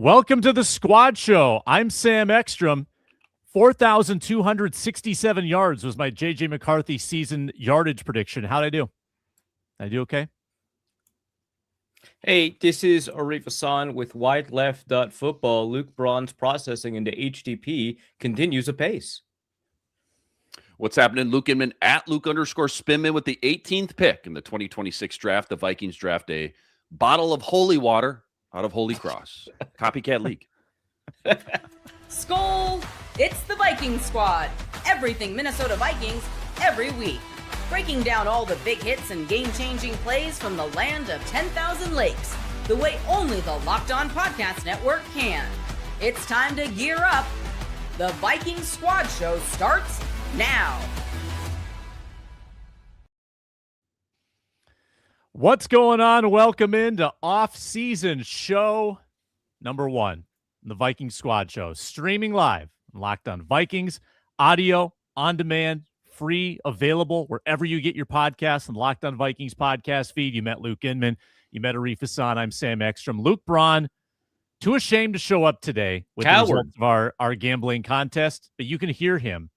Welcome to the Squad Show. I'm Sam Ekstrom. 4,267 yards was my J.J. McCarthy season yardage prediction. How'd I do? Did I do okay? Hey, this is Arif Hasan with Wide Left Football. Luke Braun's processing into HTTP continues apace. What's happening? Luke Inman at Luke_Spinman with the 18th pick in the 2026 draft. The Vikings draft a bottle of holy water out of Holy Cross. Copycat league. Skol! It's the Viking Squad. Everything Minnesota Vikings every week. Breaking down all the big hits and game-changing plays from the land of 10,000 lakes. The way only the Locked On Podcast Network can. It's time to gear up. The Viking Squad Show starts now. What's going on? Welcome into off-season show number 1, the Viking Squad Show, streaming live on Locked On Vikings, audio, on demand, free, available wherever you get your podcasts and Locked On Vikings podcast feed. You met Luke Inman. You met Arif Hasan. I'm Sam Ekstrom. Luke Braun, too ashamed to show up today with the results of our gambling contest, but you can hear him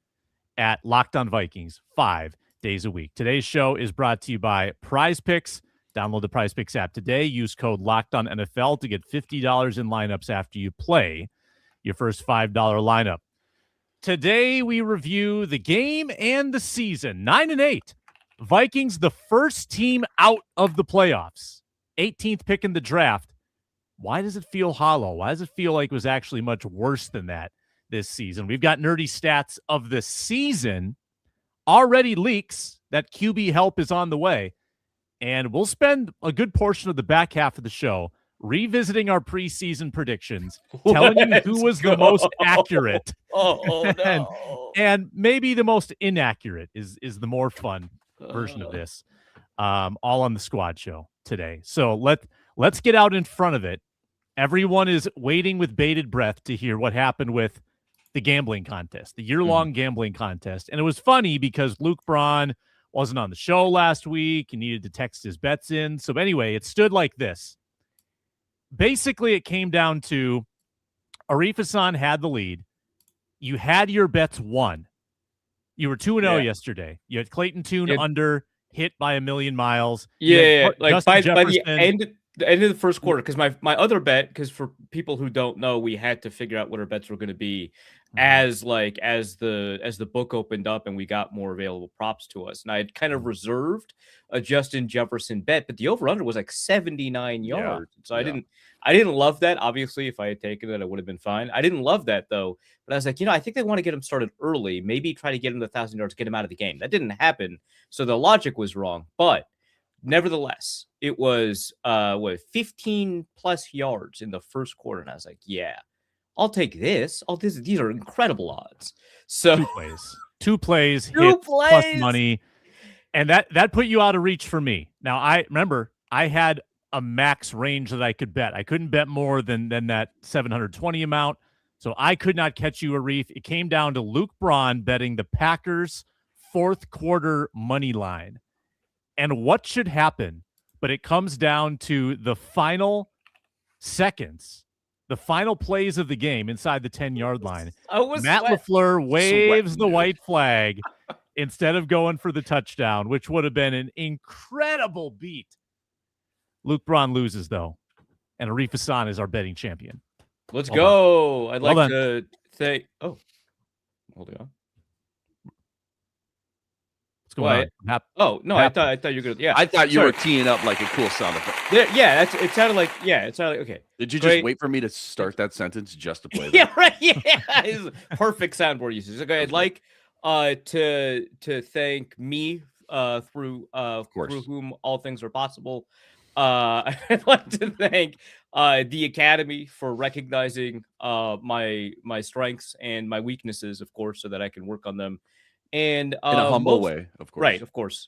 at Locked On Vikings 5 days a week. Today's show is brought to you by Prize Picks. Download the Prize Picks app today. Use code LOCKEDONNFL to get $50 in lineups after you play your first $5 lineup. Today, we review the game and the season. 9-8. Vikings, the first team out of the playoffs. 18th pick in the draft. Why does it feel hollow? Why does it feel like it was actually much worse than that this season? We've got nerdy stats of the season. Already leaks that QB help is on the way. And we'll spend a good portion of the back half of the show revisiting our preseason predictions, telling you who was the most accurate. and maybe the most inaccurate is the more fun version of this. All on the Squad Show today. So let's get out in front of it. Everyone is waiting with bated breath to hear what happened with the gambling contest, the year-long gambling contest. And it was funny because Luke Braun wasn't on the show last week. He needed to text his bets in. So anyway, it stood like this. Basically, it came down to Arif Hasan had the lead. You had your bets won. You were 2-0 yesterday. You had Clayton Tune under, hit by a million miles. Like by the end of the first quarter, because my other bet, because for people who don't know, we had to figure out what our bets were going to be as the book opened up and we got more available props to us. And I had kind of reserved a Justin Jefferson bet, but the over-under was like 79 yards. So I didn't love that. Obviously, if I had taken it, I would have been fine. I didn't love that though. But I was like, I think they want to get him started early, maybe try to get him to 1,000 yards, get him out of the game. That didn't happen. So the logic was wrong. But nevertheless, it was 15 plus yards in the first quarter. And I was like, yeah, I'll take this. These are incredible odds. So two plays, hit plus money. And that put you out of reach for me. Now I remember I had a max range that I could bet. I couldn't bet more than that 720 amount. So I could not catch you, Arif. It came down to Luke Braun betting the Packers fourth quarter money line. And what should happen? But it comes down to the final seconds, the final plays of the game inside the 10-yard line. Matt LaFleur waves the white flag instead of going for the touchdown, which would have been an incredible beat. Luke Braun loses, though, and Arif Hasan is our betting champion. Let's go. I'd like to say, hold on. What? I thought you were gonna. Yeah, I thought you were teeing up like a cool sound effect. It sounded like okay. Did you just wait for me to start that sentence just to play that? Yeah, right. Yeah, perfect soundboard usage. Okay, I'd like to thank me through whom all things are possible. I'd like to thank the Academy for recognizing my strengths and my weaknesses, of course, so that I can work on them. And in a humble way, of course. Right, of course.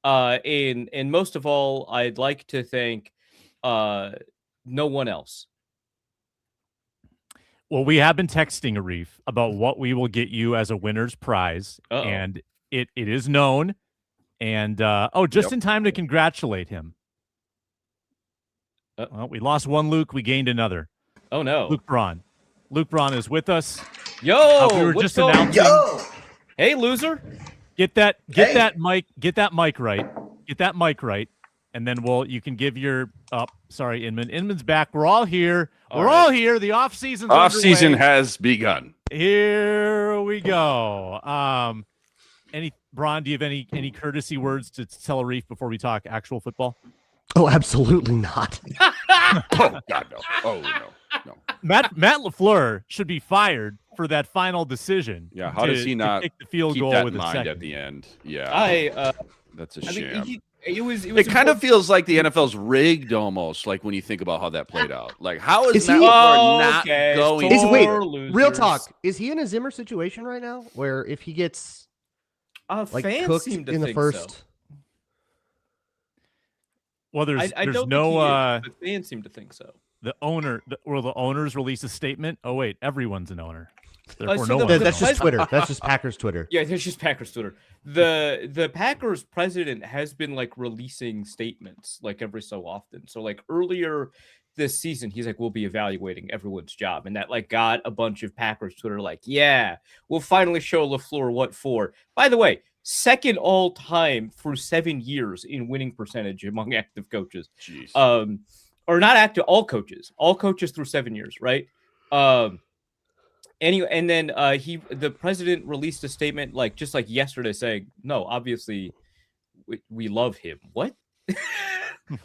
And most of all, I'd like to thank no one else. Well, we have been texting Arif about what we will get you as a winner's prize, and it is known. And just in time to congratulate him. Well, we lost one Luke, we gained another. Oh no. Luke Braun. Luke Braun is with us. Yo, we were what's just going- announcing. Yo, Hey, loser. Get that mic right. Get that mic right. And then you can give your sorry, Inman. Inman's back. We're all here. We're all here. The off season has begun. Here we go. Braun, do you have any courtesy words to tell Arif before we talk actual football? oh, absolutely not. Oh God, no. Oh no. Matt LaFleur should be fired for that final decision. Yeah, how does he not kick the field keep goal that with in a mind second? at the end? Yeah, that's a shame. It Kind of feels like the NFL's rigged almost, like when you think about how that played out. Like, how is Is Matt he- LaFleur not going? Real talk. Is he in a Zimmer situation right now, where if he gets fans cooked seem to in the think first? so. Well, there's I don't no. think he is, but fans seem to think so. The owners release a statement. Oh wait, everyone's an owner. Therefore, so no the- one's That's an just owner. Twitter. That's just Packers Twitter. Yeah, it's just Packers Twitter. The Packers president has been like releasing statements like every so often. So like earlier this season, he's like, we'll be evaluating everyone's job. And that like got a bunch of Packers Twitter like, yeah, we'll finally show LaFleur what for. By the way, second all time through 7 years in winning percentage among active coaches. Jeez. Or not active, all coaches through 7 years, right? Anyway, and then the president released a statement like yesterday saying, no, obviously we love him. What?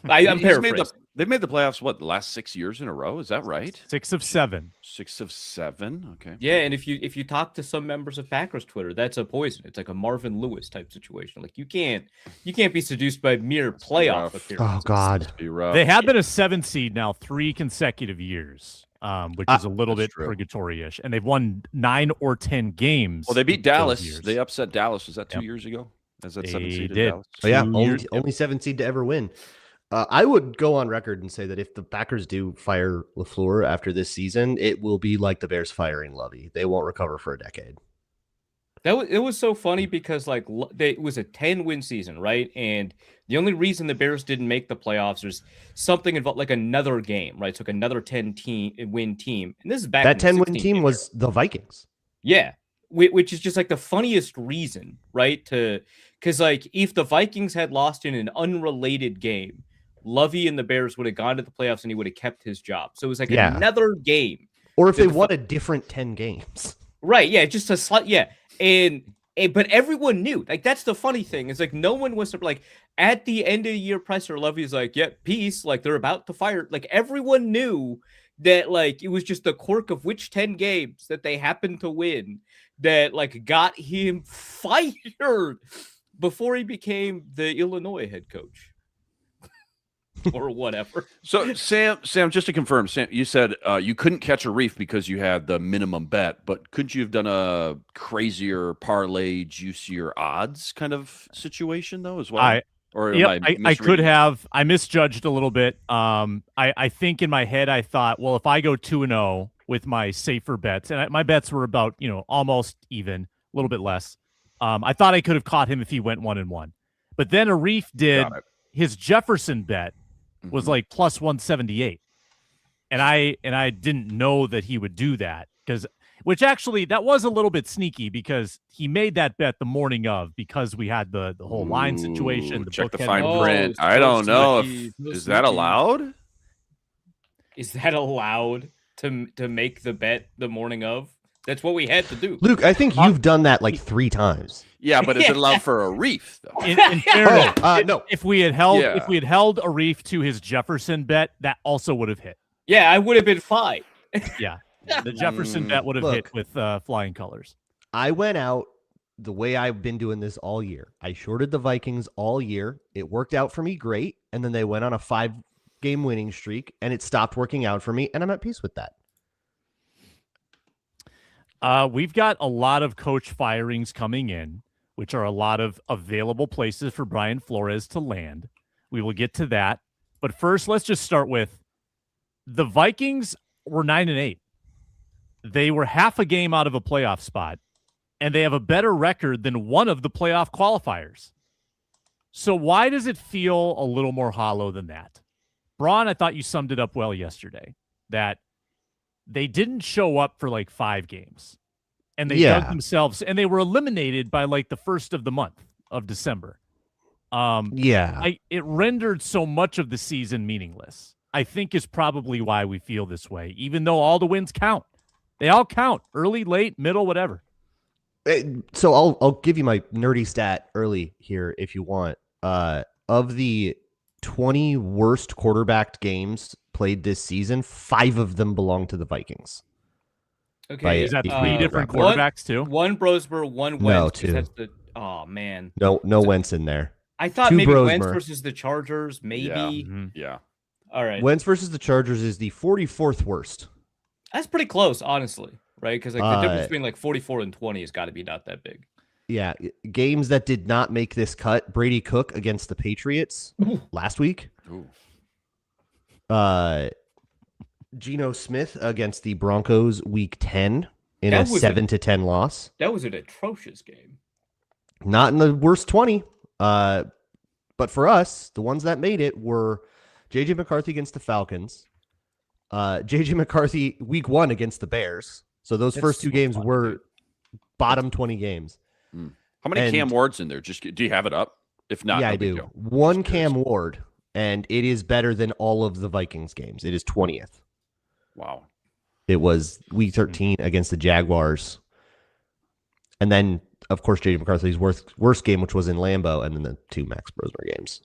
I'm paraphrasing. They've made the playoffs, the last 6 years in a row? Is that right? 6 of 7. 6 of 7. Okay. Yeah, and if you talk to some members of Packers Twitter, that's a poison. It's like a Marvin Lewis type situation. Like you can't be seduced by mere playoff appearances. Oh God. Be rough. They have been a 7 seed now 3 consecutive years, which is a little bit true. purgatory-ish, and they've won 9 or 10 games. Well, they beat those Dallas. years. They upset Dallas. Was that 2 Yep. years ago? As that They 7 seed in did. Dallas? Oh, yeah, 2 only, years. only 7 seed to ever win. I would go on record and say that if the Packers do fire LaFleur after this season, it will be like the Bears firing Lovey. They won't recover for a decade. It was so funny because it was a 10-win season, right? And the only reason the Bears didn't make the playoffs is something involved like another game, right? So like another 10-win team, and this is back. That 10-win 16 team was the Vikings. Yeah, which is just like the funniest reason, right? Because like if the Vikings had lost in an unrelated game, Lovey and the Bears would have gone to the playoffs and he would have kept his job. So it was like another game. Or if they won a different 10 games. Right, yeah, just a slight, yeah. But everyone knew. Like, that's the funny thing. It's like no one was like at the end of the year presser, Lovey's like, yeah, peace. Like they're about to fire. Like everyone knew that like it was just the quirk of which 10 games that they happened to win that like got him fired before he became the Illinois head coach. Or whatever. So Sam, just to confirm, Sam, you said you couldn't catch Arif because you had the minimum bet, but couldn't you have done a crazier parlay, juicier odds kind of situation though as well? I could have. I misjudged a little bit. I think in my head I thought, well, if I go 2-0 with my safer bets, and my bets were about almost even, a little bit less. I thought I could have caught him if he went 1-1, but then Arif did his Jefferson bet. Was like plus 178, and I didn't know that he would do that which actually that was a little bit sneaky because he made that bet the morning of because we had the whole line situation. Check the fine print. I don't know is that allowed. Is that allowed to make the bet the morning of? That's what we had to do. Luke, I think you've done that like 3 times. Yeah, but is it allowed for Arif though? In fairness, no. If we had held Arif to his Jefferson bet, that also would have hit. Yeah, I would have been fine. Yeah, the Jefferson bet would have hit with flying colors. I went out the way I've been doing this all year. I shorted the Vikings all year. It worked out for me great, and then they went on a 5-game winning streak, and it stopped working out for me, and I'm at peace with that. We've got a lot of coach firings coming in, which are a lot of available places for Brian Flores to land. We will get to that. But first, let's just start with the Vikings were 9-8. They were half a game out of a playoff spot, and they have a better record than one of the playoff qualifiers. So why does it feel a little more hollow than that? Braun, I thought you summed it up well yesterday, that they didn't show up for like 5 games. And they dug themselves, and they were eliminated by like the 1st of the month of December. It rendered so much of the season meaningless, I think, is probably why we feel this way, even though all the wins count. They all count, early, late, middle, whatever. So I'll give you my nerdy stat early here if you want. Of the 20 worst quarterbacked games played this season, 5 of them belong to the Vikings. Okay, is that 3 different quarterbacks too? One Brosmer, one Wentz. No, 2. That's oh man, no Wentz in there. I thought 2 maybe Brosmer. Wentz versus the Chargers, maybe. Yeah. Mm-hmm. All right. Wentz versus the Chargers is the 44th worst. That's pretty close, honestly, right? Because like the difference between like 44 and 20 has got to be not that big. Yeah, games that did not make this cut: Brady Cook against the Patriots last week. Ooh. Geno Smith against the Broncos week 10 in a 7-10 loss. That was an atrocious game. Not in the worst 20. But for us, the ones that made it were J.J. McCarthy against the Falcons, J.J. McCarthy week 1 against the Bears. So those first 2 games were bottom 20 games. How many Cam Wards in there? Just do you have it up? If not, yeah, I do. One Cam Ward, and it is better than all of the Vikings games. It is 20th. Wow. It was week 13 against the Jaguars. And then, of course, J.J. McCarthy's worst game, which was in Lambeau, and then the 2 Max Brosmer games.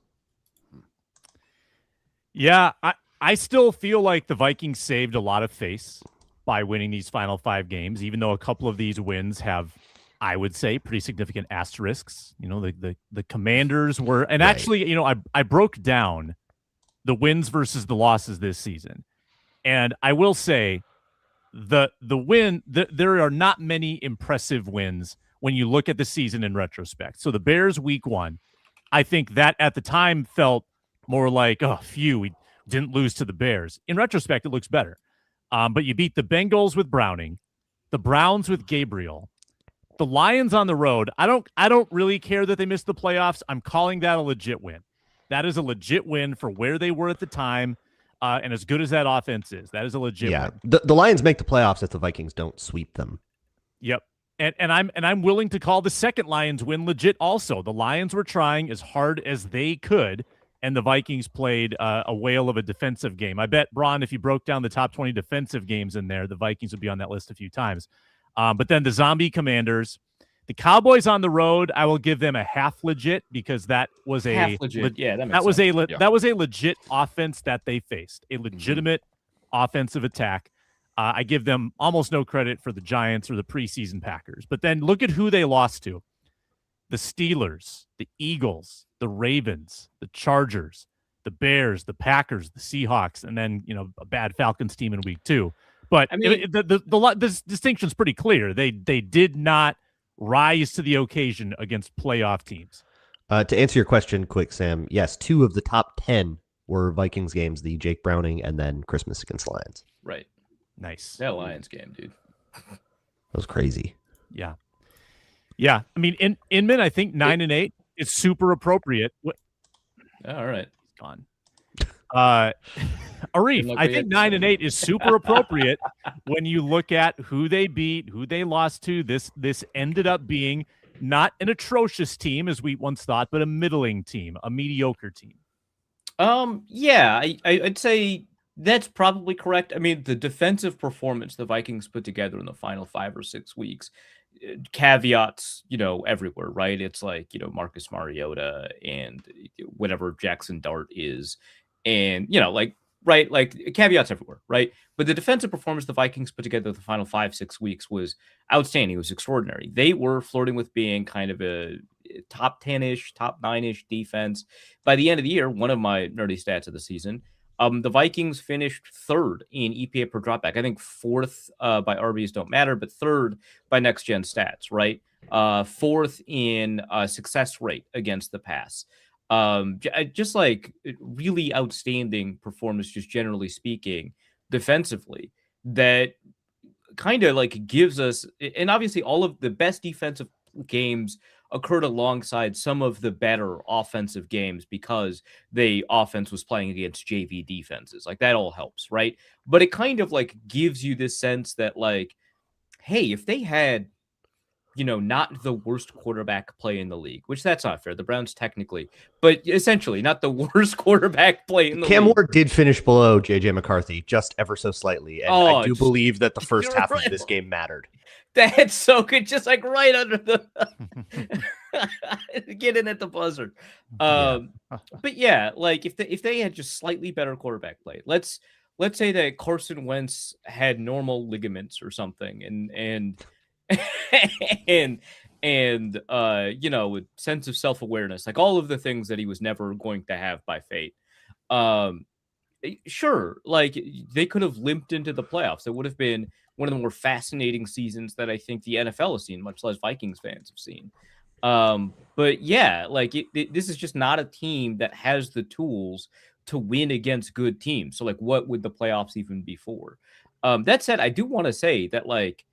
Yeah, I still feel like the Vikings saved a lot of face by winning these final 5 games, even though a couple of these wins have, I would say, pretty significant asterisks. You know, the Commanders were, and actually, you know, I broke down the wins versus the losses this season. And I will say there are not many impressive wins when you look at the season in retrospect. So the Bears week 1, I think that at the time felt more like, oh, phew, we didn't lose to the Bears. In retrospect, it looks better. But you beat the Bengals with Browning, the Browns with Gabriel, the Lions on the road. I don't really care that they missed the playoffs. I'm calling that a legit win. That is a legit win for where they were at the time. And as good as that offense is, that is a legit win. The Lions make the playoffs if the Vikings don't sweep them. Yep. And I'm willing to call the second Lions win legit also. The Lions were trying as hard as they could, and the Vikings played a whale of a defensive game. I bet, Braun, if you broke down the top 20 defensive games in there, the Vikings would be on that list a few times. But then the Zombie Commanders, the Cowboys on the road, I will give them a half legit because that was half legit. That was a legit offense that they faced, a legitimate offensive attack. I give them almost no credit for the Giants or the preseason Packers. But then look at who they lost to: the Steelers, the Eagles, the Ravens, the Chargers, the Bears, the Packers, the Seahawks, and then, you know, a bad Falcons team in week 2. But I mean, the distinction's pretty clear. They did not rise to the occasion against playoff teams. To answer your question quick, Sam, yes, 2 of the top 10 were Vikings games, the Jake Browning and then Christmas against Lions. Right. Nice. That Lions game, dude. That was crazy. Yeah. Yeah. I mean, Inman, I think 9-8 is super appropriate. All right. Gone. Arif, I think 9-8 is super appropriate when you look at who they beat, who they lost to. This ended up being not an atrocious team as we once thought, but a middling team, a mediocre team. Yeah, I'd say that's probably correct. I mean, the defensive performance the Vikings put together in the final 5 or 6 weeks, caveats, you know, everywhere, right? It's like, you know, Marcus Mariota and whatever Jackson Dart is. And, you know, like, right, like caveats everywhere, right? But the defensive performance the Vikings put together the final 5-6 weeks was outstanding. It was extraordinary. They were flirting with being kind of a top 10-ish, top 9-ish defense. By the end of the year, one of my nerdy stats of the season, the Vikings finished 3rd in EPA per dropback. I think 4th by RBs don't matter, but 3rd by next gen stats, right? 4th in success rate against the pass. Just like really outstanding performance, just generally speaking, defensively, that kind of like gives us, and obviously all of the best defensive games occurred alongside some of the better offensive games because the offense was playing against JV defenses. Like, that all helps, right? But it kind of like gives you this sense that, like, hey, if they had, not the worst quarterback play in the league, which that's not fair. The Browns technically, but essentially not the worst quarterback play in the Cam league. Ward did finish below JJ McCarthy just ever so slightly. And I do believe that the first half of this game mattered. That's so good. Just like right under the get in at the buzzer. But yeah, like if they had just slightly better quarterback play, let's say that Carson Wentz had normal ligaments or something and with sense of self-awareness, like all of the things that he was never going to have by fate. Sure, like they could have limped into the playoffs. It would have been one of the more fascinating seasons that I think the NFL has seen, much less Vikings fans have seen. But yeah, like this is just not a team that has the tools to win against good teams. So like, what would the playoffs even be for? That said, I do want to say that like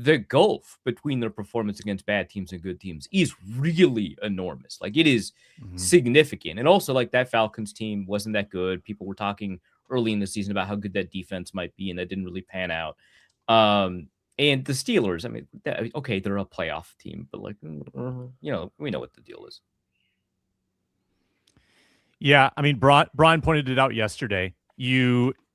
the gulf between their performance against bad teams and good teams is really enormous. Like, it is significant. And also, like, that Falcons team wasn't that good. People were talking early in the season about how good that defense might be, and that didn't really pan out. And the Steelers, I mean, okay, they're a playoff team, but like, we know what the deal is. Yeah, I mean, Braun pointed it out yesterday.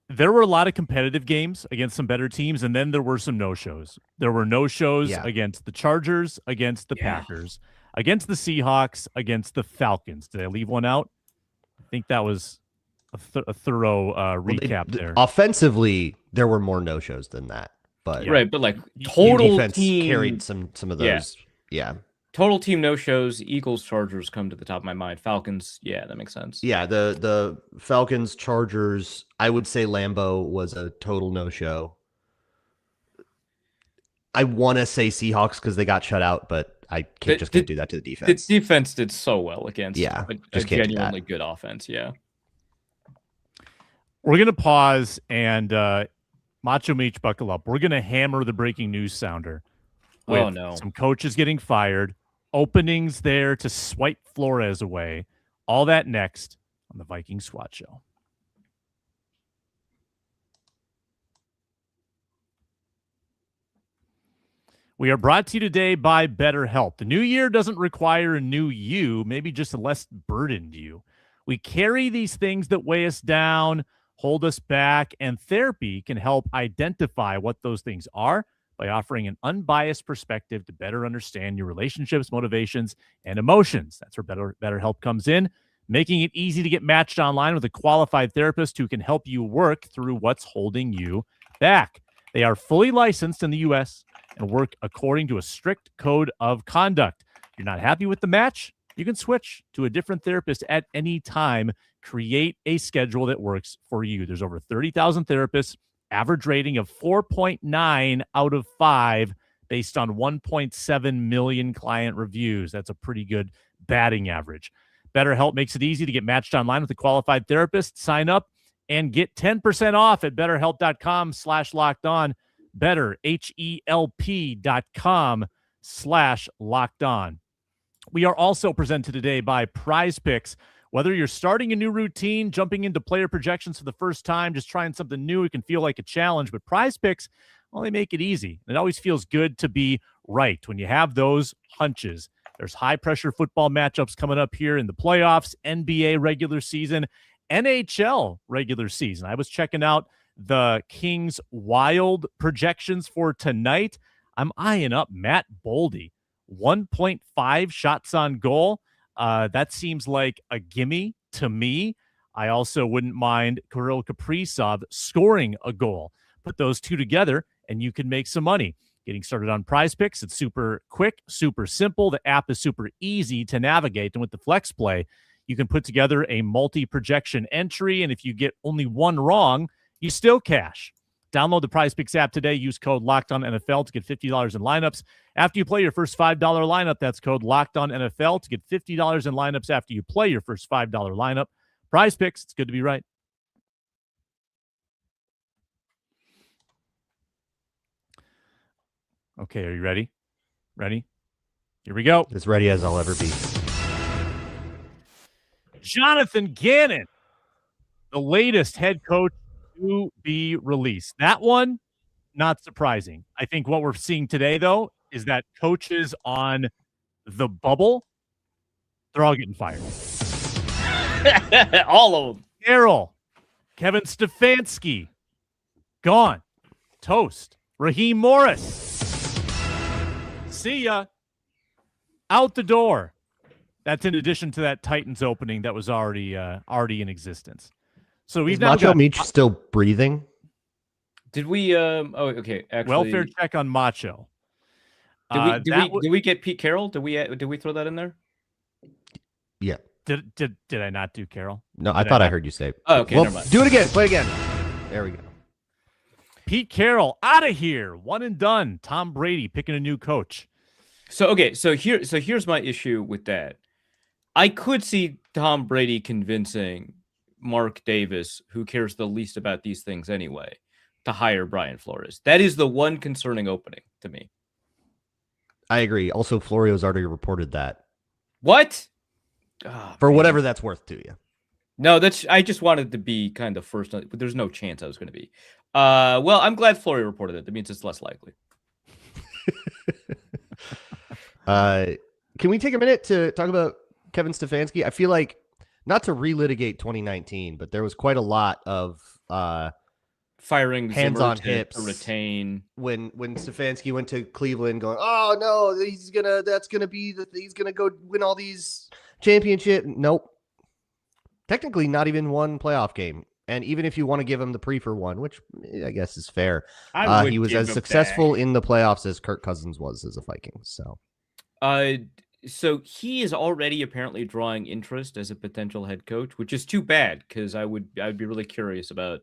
There were a lot of competitive games against some better teams, and then there were some no-shows. There were no-shows against the Chargers, against the Packers, against the Seahawks, against the Falcons. Did I leave one out? I think that was a thorough recap there. Offensively, there were more no-shows than that. But right, but like total defense team carried some of those. Yeah. Total team no-shows, Eagles, Chargers come to the top of my mind. Falcons, yeah, that makes sense. Yeah, the Falcons, Chargers, I would say Lambeau was a total no-show. I want to say Seahawks because they got shut out, but I can't do that to the defense. The defense did so well against a genuinely good offense, yeah. We're going to pause and Macho Meach, buckle up. We're going to hammer the breaking news sounder. Oh, no. Some coaches getting fired. Openings there to swipe Flores away. All that next on the Viking Squad Show. We are brought to you today by BetterHelp. The new year doesn't require a new you, maybe just a less burdened you. We carry these things that weigh us down, hold us back, and therapy can help identify what those things are by offering an unbiased perspective to better understand your relationships, motivations, and emotions. That's where BetterHelp comes in, making it easy to get matched online with a qualified therapist who can help you work through what's holding you back. They are fully licensed in the U.S. and work according to a strict code of conduct. If you're not happy with the match, you can switch to a different therapist at any time. Create a schedule that works for you. There's over 30,000 therapists, average rating of 4.9 out of 5 based on 1.7 million client reviews. That's a pretty good batting average. BetterHelp makes it easy to get matched online with a qualified therapist. Sign up and get 10% off at betterhelp.com/lockedon. BetterHelp.com/lockedon. We are also presented today by Prize Picks. Whether you're starting a new routine, jumping into player projections for the first time, just trying something new, it can feel like a challenge. But Prize Picks, well, they make it easy. It always feels good to be right when you have those hunches. There's high-pressure football matchups coming up here in the playoffs, NBA regular season, NHL regular season. I was checking out the Kings Wild projections for tonight. I'm eyeing up Matt Boldy. 1.5 shots on goal. That seems like a gimme to me. I also wouldn't mind Kirill Kaprizov scoring a goal. Put those two together, and you can make some money. Getting started on Prize Picks, it's super quick, super simple. The app is super easy to navigate. And with the Flex Play, you can put together a multi-projection entry, and if you get only one wrong, you still cash. Download the Prize Picks app today. Use code LOCKEDONNFL to get $50 in lineups. After you play your first $5 lineup, that's code LOCKEDONNFL to get $50 in lineups after you play your first $5 lineup. Prize Picks, it's good to be right. Okay, are you ready? Ready? Here we go. As ready as I'll ever be. Jonathan Gannon, the latest head coach to be released. That one, not surprising. I think what we're seeing today, though, is that coaches on the bubble, they're all getting fired. All of them. Carroll, Kevin Stefanski, gone. Toast. Raheem Morris. See ya. Out the door. That's in addition to that Titans opening that was already in existence. So we've now Macho got Meach still breathing. Did we? Okay. Actually, welfare check on Macho. Did we get Pete Carroll? Did we throw that in there? Yeah. Did I not do Carroll? No, I thought I heard you say. Oh, okay. Well, never mind. do it again. Play again. There we go. Pete Carroll out of here. One and done. Tom Brady picking a new coach. So here's my issue with that. I could see Tom Brady convincing Mark Davis, who cares the least about these things anyway, to hire Brian Flores. That is the one concerning opening to me. I agree. Also, Florio's already reported that. What? For whatever that's worth to you. No, I just wanted to be kind of first, but there's no chance I was going to be. Well, I'm glad Florio reported it. That means it's less likely. Can we take a minute to talk about Kevin Stefanski? I feel like, not to relitigate 2019, but there was quite a lot of firing hands Zimmer on hips to retain when Stefanski went to Cleveland, going, "Oh no, he's gonna go win all these championships." Nope. Technically, not even one playoff game. And even if you want to give him the for one, which I guess is fair, he was as successful in the playoffs as Kirk Cousins was as a Viking. So he is already apparently drawing interest as a potential head coach, which is too bad because I'd be really curious about,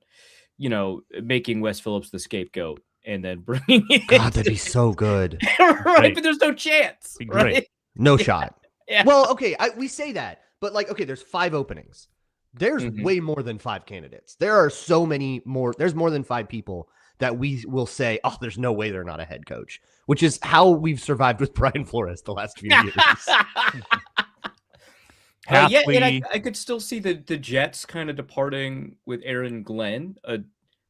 making Wes Phillips the scapegoat and then bringing it. God, that'd be so good. Right, Great. but there's no chance. Right? No shot. Yeah. Well, okay, we say that, but there's 5 openings. There's way more than 5 candidates. There are so many more. There's more than 5 people that we will say, "Oh, there's no way they're not a head coach," which is how we've survived with Brian Flores the last few years. Yeah, and I could still see the Jets kind of departing with Aaron Glenn,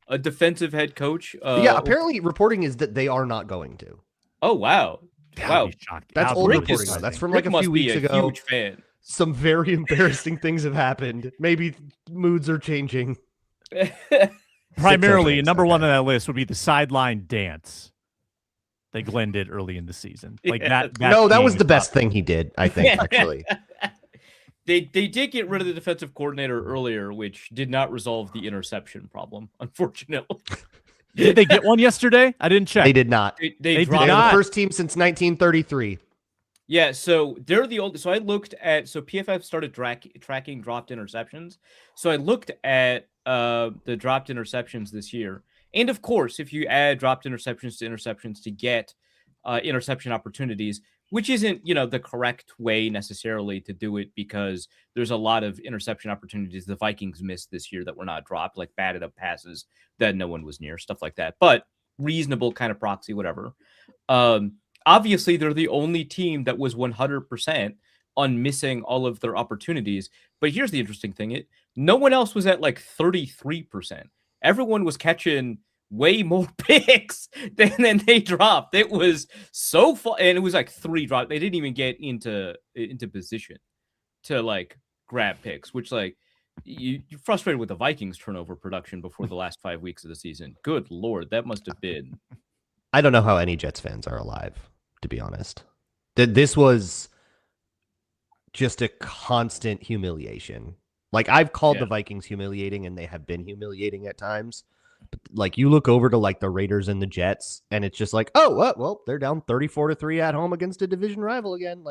a defensive head coach. Yeah, apparently reporting is that they are not going to. Oh, wow. Wow. That's old reporting. That's from Rick a must few be weeks a ago. Huge fan. Some very embarrassing things have happened. Maybe moods are changing. Primarily, number one on that list would be the sideline dance that Glenn did early in the season. That was the best thing he did, I think, actually. They did get rid of the defensive coordinator earlier, which did not resolve the interception problem, unfortunately. Did they get one yesterday? I didn't check. They did not. They They're the first team since 1933. Yeah, so they're the old. So I looked at. So PFF started tracking dropped interceptions. So I looked at the dropped interceptions this year, and of course, if you add dropped interceptions to get interception opportunities, which isn't the correct way necessarily to do it, because there's a lot of interception opportunities the Vikings missed this year that were not dropped, like batted up passes that no one was near, stuff like that. But reasonable kind of proxy, whatever. Obviously, they're the only team that was 100% on missing all of their opportunities. But here's the interesting thing. No one else was at 33%. Everyone was catching way more picks than they dropped. It was so fun. And it was 3 drops. They didn't even get into position to grab picks, which you're frustrated with the Vikings turnover production before the last 5 weeks of the season. Good Lord. That must have been. I don't know how any Jets fans are alive, to be honest. This was just a constant humiliation. I've called the Vikings humiliating, and they have been humiliating at times. But, you look over to the Raiders and the Jets, and it's just well, they're down 34-3 at home against a division rival again.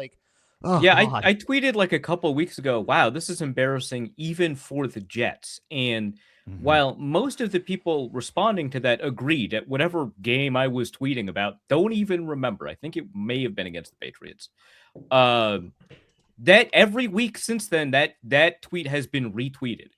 Oh, yeah, God. I tweeted a couple of weeks ago, wow, this is embarrassing even for the Jets. And while most of the people responding to that agreed at whatever game I was tweeting about, don't even remember. I think it may have been against the Patriots. That every week since then, that tweet has been retweeted.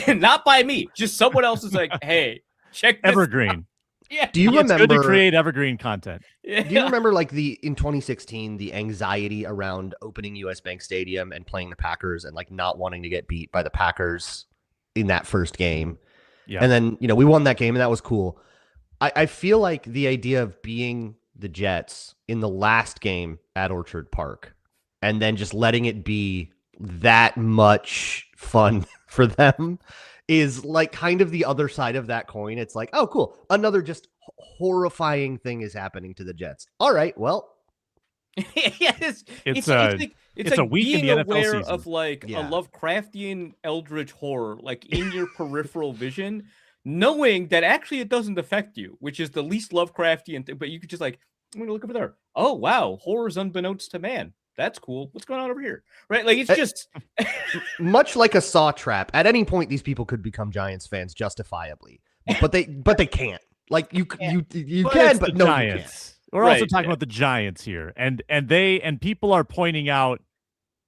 And not by me, just someone else is hey, check this Evergreen. Yeah. Do you remember? It's good to create evergreen content. Yeah. Do you remember like in 2016 the anxiety around opening US Bank Stadium and playing the Packers and like not wanting to get beat by the Packers in that first game? Yeah. And then, we won that game and that was cool. I feel like the idea of being the Jets in the last game at Orchard Park and then just letting it be that much fun for them is like kind of the other side of that coin. It's like, oh, cool. Another just horrifying thing is happening to the Jets. All right, well. It's a like week in being the NFL aware season. of like a Lovecraftian eldritch horror, like in your peripheral vision, knowing that actually it doesn't affect you, which is the least Lovecraftian thing. But you could just like, I'm gonna look over there. Oh wow, horrors unbeknownst to man. That's cool. What's going on over here? Right? Like it's just much like a saw trap. At any point, these people could become Giants fans justifiably, but they can't. Like you can, but no, Giants. you can't. We're also talking about the Giants here, and people are pointing out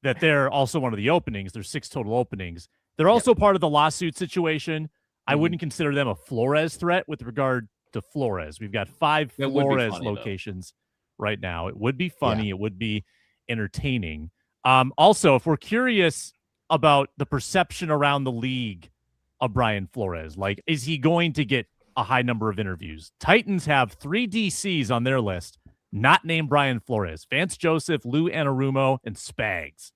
that they're also one of the openings. There's 6 total openings. They're also part of the lawsuit situation. I wouldn't consider them a Flores threat with regard to Flores. We've got 5 Flores locations right now. It would be funny. It would be entertaining. Also, if we're curious about the perception around the league of Brian Flores, like, is he going to get a high number of interviews? Titans have 3 DCs on their list, not named Brian Flores: Vance Joseph, Lou Anarumo, and Spags.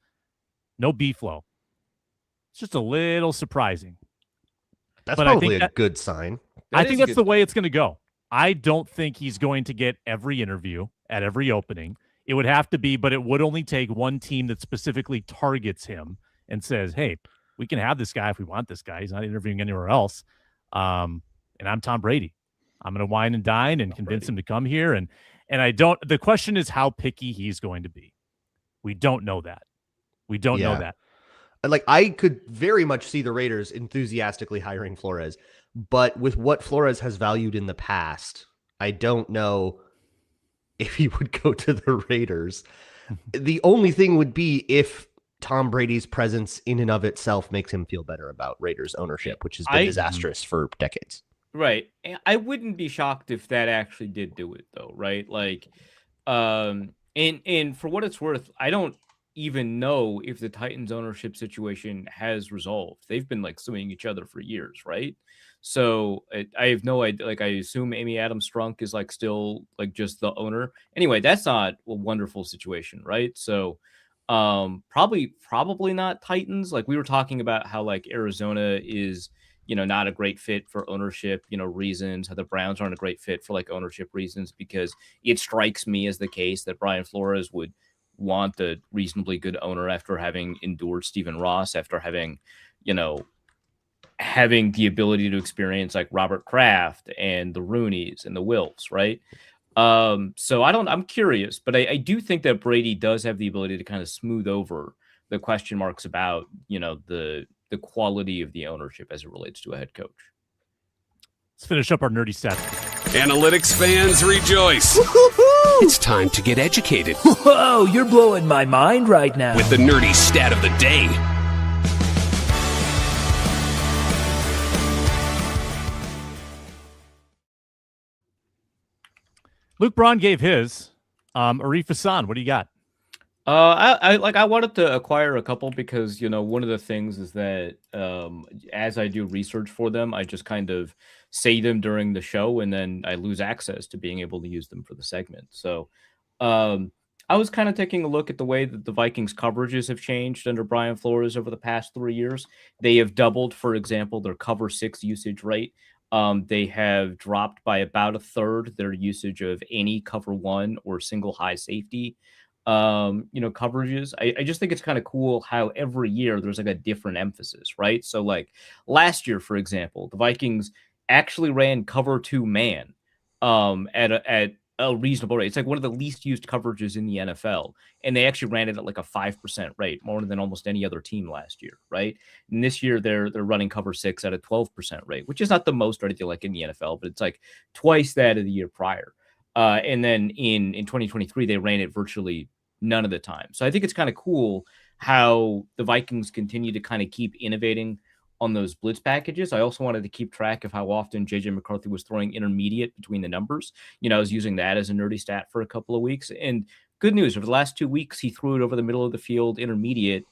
No B-Flow. It's just a little surprising. That's probably a good sign. I think that's the way it's going to go. I don't think he's going to get every interview at every opening. It would have to be, but it would only take one team that specifically targets him and says, hey, we can have this guy if we want this guy. He's not interviewing anywhere else. And I'm Tom Brady. I'm going to wine and dine and convince him to come here. And the question is how picky he's going to be. We don't know that. We don't know that. Like, I could very much see the Raiders enthusiastically hiring Flores, but with what Flores has valued in the past, I don't know if he would go to the Raiders. The only thing would be if Tom Brady's presence in and of itself makes him feel better about Raiders ownership, which has been disastrous for decades. Right. I wouldn't be shocked if that actually did do it, though, right? Like, and for what it's worth, I don't even know if the Titans ownership situation has resolved. They've been like suing each other for years, right? So I have no idea. Like, I assume Amy Adams Strunk is like still like just the owner. Anyway, that's not a wonderful situation, right? So probably not Titans. Like, we were talking about how like Arizona is, not a great fit for ownership, reasons, how the Browns aren't a great fit for like ownership reasons, because it strikes me as the case that Brian Flores would want a reasonably good owner after having endured Stephen Ross, after having, having the ability to experience like Robert Kraft and the Rooneys and the Wilfs, right? So I'm curious, but I do think that Brady does have the ability to kind of smooth over the question marks about, the quality of the ownership as it relates to a head coach. Let's finish up our nerdy stats. Analytics fans rejoice. Woo-hoo-hoo! It's time to get educated. Whoa, you're blowing my mind right now. With the nerdy stat of the day. Luke Braun gave his. Arif Hasan, what do you got? I wanted to acquire a couple because, one of the things is that as I do research for them, I just kind of say them during the show and then I lose access to being able to use them for the segment. So I was kind of taking a look at the way that the Vikings coverages have changed under Brian Flores over the past 3 years. They have doubled, for example, their cover 6 usage rate. They have dropped by about a third their usage of any cover 1 or single high safety coverages. I just think it's kind of cool how every year there's like a different emphasis, right? So like last year, for example, the Vikings actually ran cover 2 man at a reasonable rate. It's like one of the least used coverages in the NFL, and they actually ran it at like a 5% rate, more than almost any other team last year, right? And this year they're running cover 6 at a 12% rate, which is not the most or anything like in the NFL, but it's like twice that of the year prior. And then in 2023 they ran it virtually none of the time. So I think it's kind of cool how the Vikings continue to kind of keep innovating on those blitz packages. I also wanted to keep track of how often JJ McCarthy was throwing intermediate between the numbers. I was using that as a nerdy stat for a couple of weeks. And good news, over the last 2 weeks, he threw it over the middle of the field intermediate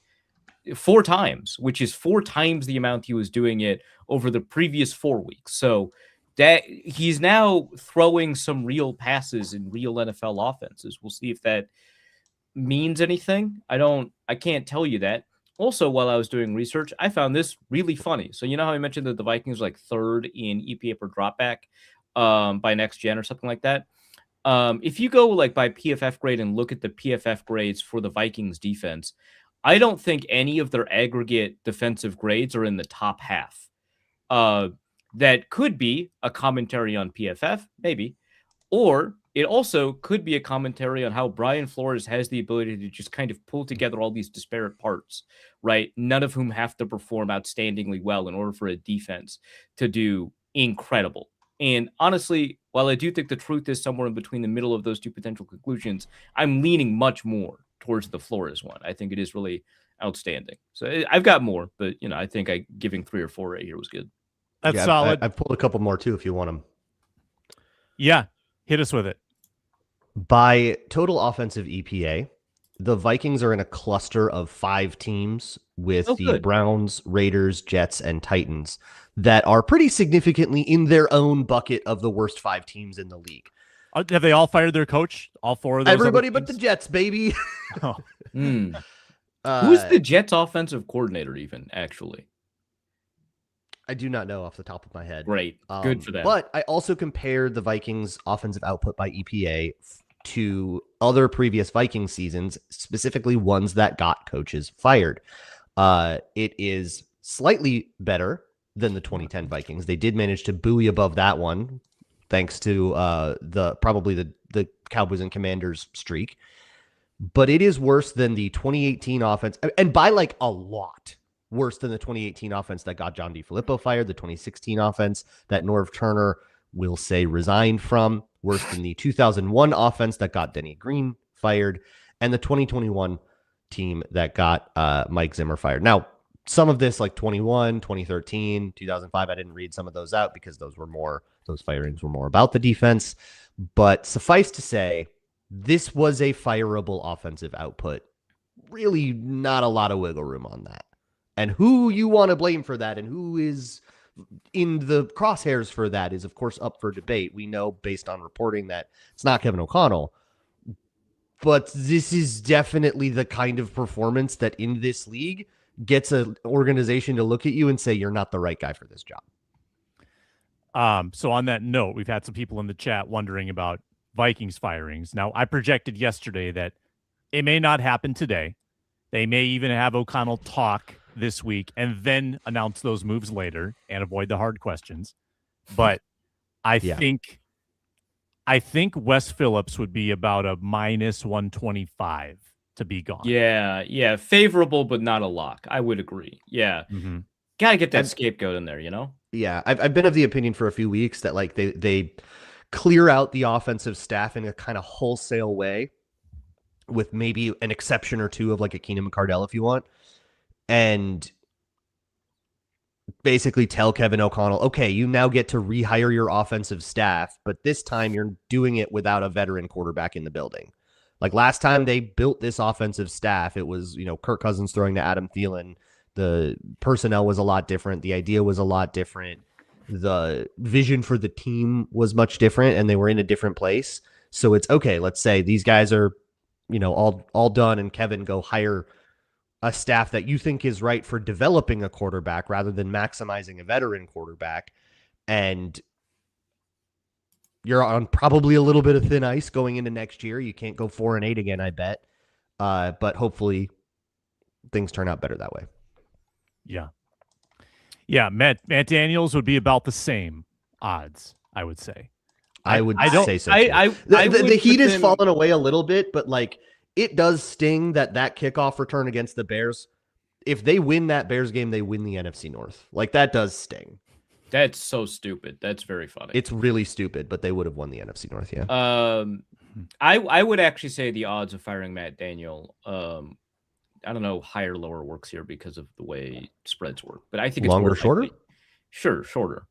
4 times, which is 4 times the amount he was doing it over the previous 4 weeks. So that he's now throwing some real passes in real NFL offenses. We'll see if that means anything. I can't tell you that. Also, while I was doing research, I found this really funny. So how I mentioned that the Vikings were like 3rd in EPA per dropback by next gen or something like that. If you go like by PFF grade and look at the PFF grades for the Vikings defense, I don't think any of their aggregate defensive grades are in the top half. That could be a commentary on PFF, maybe, or it also could be a commentary on how Brian Flores has the ability to just kind of pull together all these disparate parts, right? None of whom have to perform outstandingly well in order for a defense to do incredible. And honestly, while I do think the truth is somewhere in between the middle of those two potential conclusions, I'm leaning much more towards the Flores one. I think it is really outstanding. So I've got more, but I think giving 3 or 4 right here was good. That's solid. I've pulled a couple more too if you want them. Yeah, hit us with it. By total offensive EPA, the Vikings are in a cluster of 5 teams with the Browns, Raiders, Jets, and Titans that are pretty significantly in their own bucket of the worst 5 teams in the league. Have they all fired their coach? All 4 of those? Everybody but the Jets, baby. Oh. Who's the Jets offensive coordinator even, actually? I do not know off the top of my head. Great. Good for them. But I also compared the Vikings offensive output by EPA to other previous Vikings seasons, specifically ones that got coaches fired. It is slightly better than the 2010 Vikings. They did manage to buoy above that one, thanks to the Cowboys and Commanders streak. But it is worse than the 2018 offense, and by like a lot worse than the 2018 offense that got John DeFilippo fired, the 2016 offense that Norv Turner will say resigned from, worse than the 2001 offense that got Denny Green fired, and the 2021 team that got Mike Zimmer fired. Now, some of this, like 21, 2013, 2005, I didn't read some of those out because those firings were more about the defense. But suffice to say, this was a fireable offensive output. Really not a lot of wiggle room on that. And who you want to blame for that and who is in the crosshairs for that is, of course, up for debate. We know based on reporting that it's not Kevin O'Connell. But this is definitely the kind of performance that in this league gets an organization to look at you and say, you're not the right guy for this job. So on that note, we've had some people in the chat wondering about Vikings firings. Now, I projected yesterday that it may not happen today. They may even have O'Connell talk this week and then announce those moves later and avoid the hard questions. But I think Wes Phillips would be about a minus 125 to be gone. Yeah. Favorable, but not a lock. I would agree. Yeah. Mm-hmm. Got to get that scapegoat in there, Yeah. I've been of the opinion for a few weeks that like they clear out the offensive staff in a kind of wholesale way with maybe an exception or two of like a Keenan McCardell if you want. And basically tell Kevin O'Connell, okay, you now get to rehire your offensive staff, but this time you're doing it without a veteran quarterback in the building. Like last time they built this offensive staff, it was, Kirk Cousins throwing to Adam Thielen. The personnel was a lot different. The idea was a lot different. The vision for the team was much different, and they were in a different place. So it's okay. Let's say these guys are, all done, and Kevin, go hire a staff that you think is right for developing a quarterback rather than maximizing a veteran quarterback. And you're on probably a little bit of thin ice going into next year. You can't go 4-8 again, I bet. But hopefully things turn out better that way. Yeah. Yeah. Matt Daniels would be about the same odds, I would say. I would say so. The heat has fallen away a little bit, but like, it does sting that kickoff return against the Bears. If they win that Bears game, they win the NFC North. Like that does sting. That's so stupid. That's very funny. It's really stupid, but they would have won the NFC North. Yeah. I would actually say the odds of firing Matt Daniel. I don't know, higher lower works here because of the way spreads work, but I think it's Longer, more shorter? likely. Sure, shorter.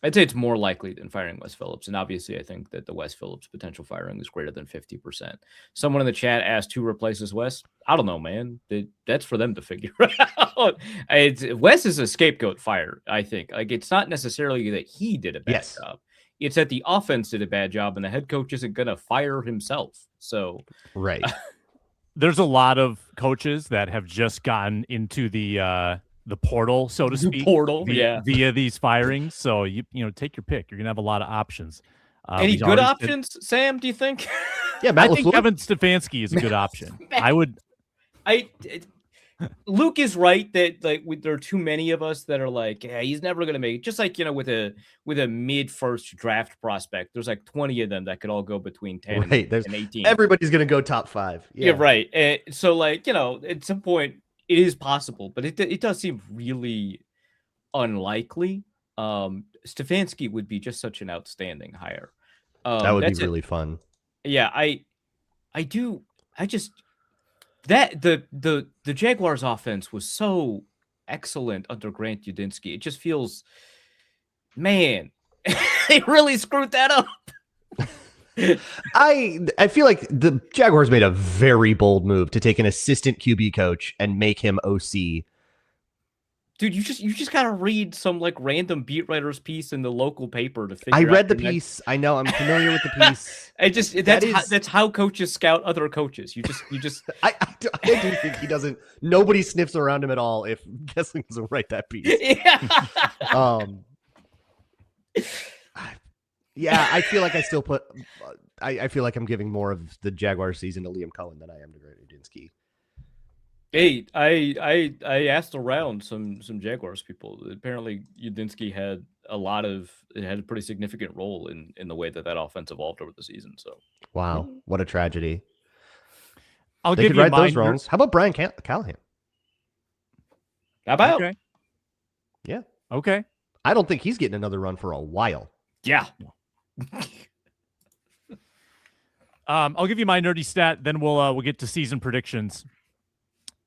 I'd say it's more likely than firing Wes Phillips, and obviously I think that the Wes Phillips potential firing is greater than 50%. Someone in the chat asked who replaces Wes. I don't know, man. That's for them to figure out. Wes is a scapegoat fire, I think. Like, it's not necessarily that he did a bad job. It's that the offense did a bad job, and the head coach isn't going to fire himself. So, right. There's a lot of coaches that have just gotten into the portal, so to speak, via these firings. So you take your pick. You're gonna have a lot of options. Any good options, Sam? Do you think? Yeah, I think Kevin Stefanski is a good option. Luke is right that there are too many of us that are like, yeah, he's never gonna make it. Just like with a mid-first draft prospect, there's like 20 of them that could all go between 10 and 18. Everybody's gonna go top 5. Yeah, right. So at some point it is possible, but it does seem really unlikely. Stefanski would be just such an outstanding hire. That would be really fun. Yeah, the Jaguars offense was so excellent under Grant Udinski. It just feels, man, they really screwed that up. I feel like the Jaguars made a very bold move to take an assistant QB coach and make him OC. Dude, you just gotta read some random beat writer's piece in the local paper to figure. I read the piece. I know. I'm familiar with the piece. That's how coaches scout other coaches. You just. I do think he doesn't. Nobody sniffs around him at all. If Gessling doesn't write that piece. Yeah. Yeah, I feel like I still put. I feel like I'm giving more of the Jaguar season to Liam Cohen than I am to Grant Udinski. Hey, I asked around some Jaguars people. Apparently, Udinski had a pretty significant role in the way that offense evolved over the season. So, wow, what a tragedy! They could right those wrongs. How about Brian Callahan? How about? Okay. Yeah. Okay. I don't think he's getting another run for a while. Yeah. I'll give you my nerdy stat, then we'll get to season predictions.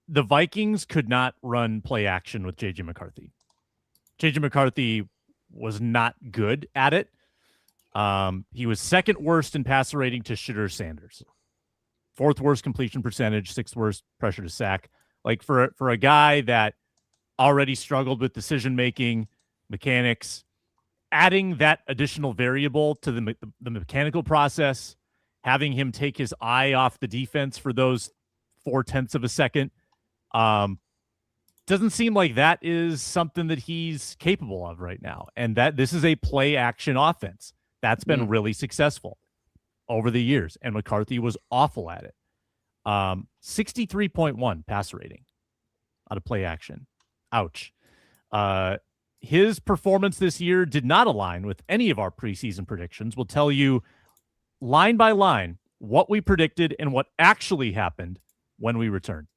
The Vikings could not run play action with J.J. McCarthy. J.J. McCarthy was not good at it. He was second worst in passer rating to Shedeur Sanders. Fourth worst completion percentage, sixth worst pressure to sack. Like for a guy that already struggled with decision-making, mechanics, adding that additional variable to the mechanical process, having him take his eye off the defense for those 0.4 of a second, doesn't seem like that is something that he's capable of right now. And that this is a play action offense that's been really successful over the years. And McCarthy was awful at it. 63.1 passer rating out of play action. Ouch. His performance this year did not align with any of our preseason predictions. We'll tell you line by line what we predicted and what actually happened when we return.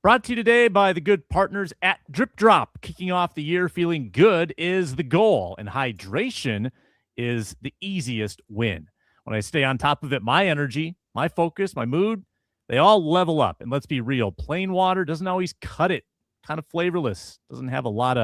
Brought to you today by the good partners at Drip Drop. Kicking off the year feeling good is the goal, and hydration is the easiest win. When I stay on top of it, my energy, my focus, my mood, they all level up. And let's be real, plain water doesn't always cut it. Kind of flavorless, doesn't have a lot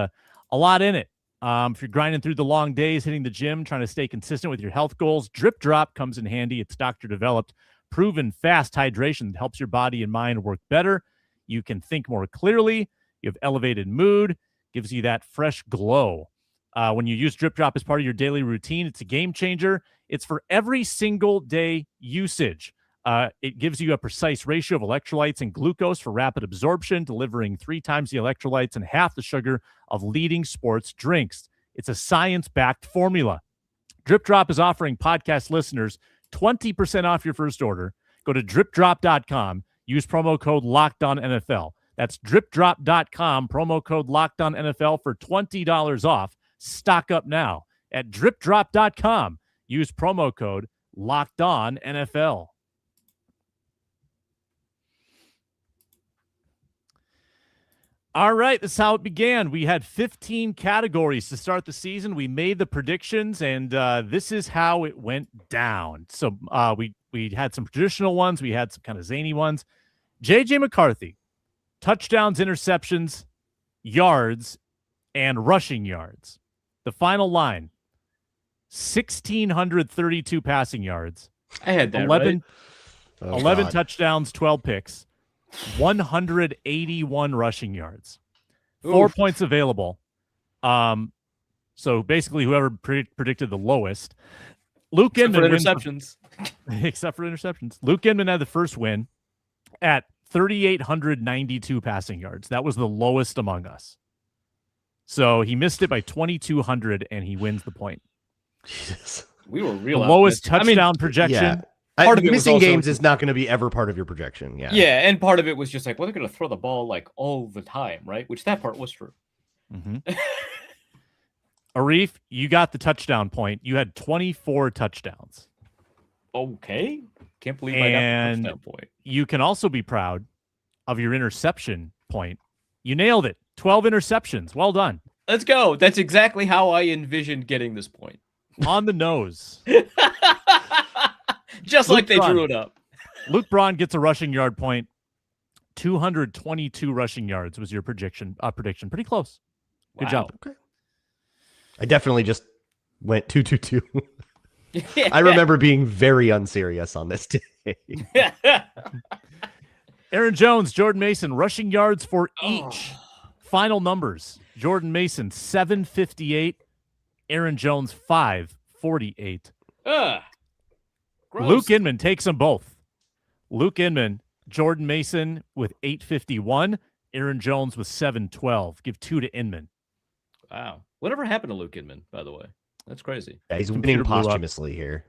in it. If you're grinding through the long days, hitting the gym, trying to stay consistent with your health goals, Drip Drop comes in handy. It's doctor developed, proven fast hydration that helps your body and mind work better. You can think more clearly. You have elevated mood, gives you that fresh glow. When you use Drip Drop as part of your daily routine, it's a game changer. It's for every single day usage. It gives you a precise ratio of electrolytes and glucose for rapid absorption, delivering 3 times the electrolytes and half the sugar of leading sports drinks. It's a science-backed formula. Drip Drop is offering podcast listeners 20% off your first order. Go to dripdrop.com. Use promo code LOCKEDONNFL. That's dripdrop.com, promo code LOCKEDONNFL for $20 off. Stock up now at dripdrop.com. Use promo code LOCKEDONNFL. All right, this is how it began. We had 15 categories to start the season. We made the predictions, and this is how it went down. So we had some traditional ones. We had some kind of zany ones. J.J. McCarthy, touchdowns, interceptions, yards, and rushing yards. The final line, 1,632 passing yards. I had that 11 God. touchdowns, 12 picks. 181 rushing yards. 4 points available. So basically, whoever predicted the lowest. Luke Inman for interceptions. Except for interceptions. Luke Inman had the first win at 3,892 passing yards. That was the lowest among us. So he missed it by 2,200, and he wins the point. Jesus. We were real. The lowest touchdown projection. Yeah. Part of it was missing also- games is not going to be ever part of your projection. Yeah. Yeah, and part of it was just like, well, they're going to throw the ball like all the time, right? Which that part was true. Mm-hmm. Arif, you got the touchdown point. You had 24 touchdowns. Okay. Can't believe I got the touchdown point. You can also be proud of your interception point. You nailed it. 12 interceptions. Well done. Let's go. That's exactly how I envisioned getting this point. On the nose. Just Luke like they Braun. drew it up. Luke Braun gets a rushing yard point. 222 rushing yards was your prediction. Pretty close. Good Wow. job. Okay. I definitely just went 2-2-2. I remember being very unserious on this day. Aaron Jones, Jordan Mason, rushing yards for each. Final numbers. Jordan Mason, 758. Aaron Jones, 548. Gross. Luke Inman takes them both. Luke Inman, Jordan Mason with 851. Aaron Jones with 712. Give 2 to Inman. Wow. Whatever happened to Luke Inman, by the way? That's crazy. Yeah, he's Computer winning blew up. posthumously here.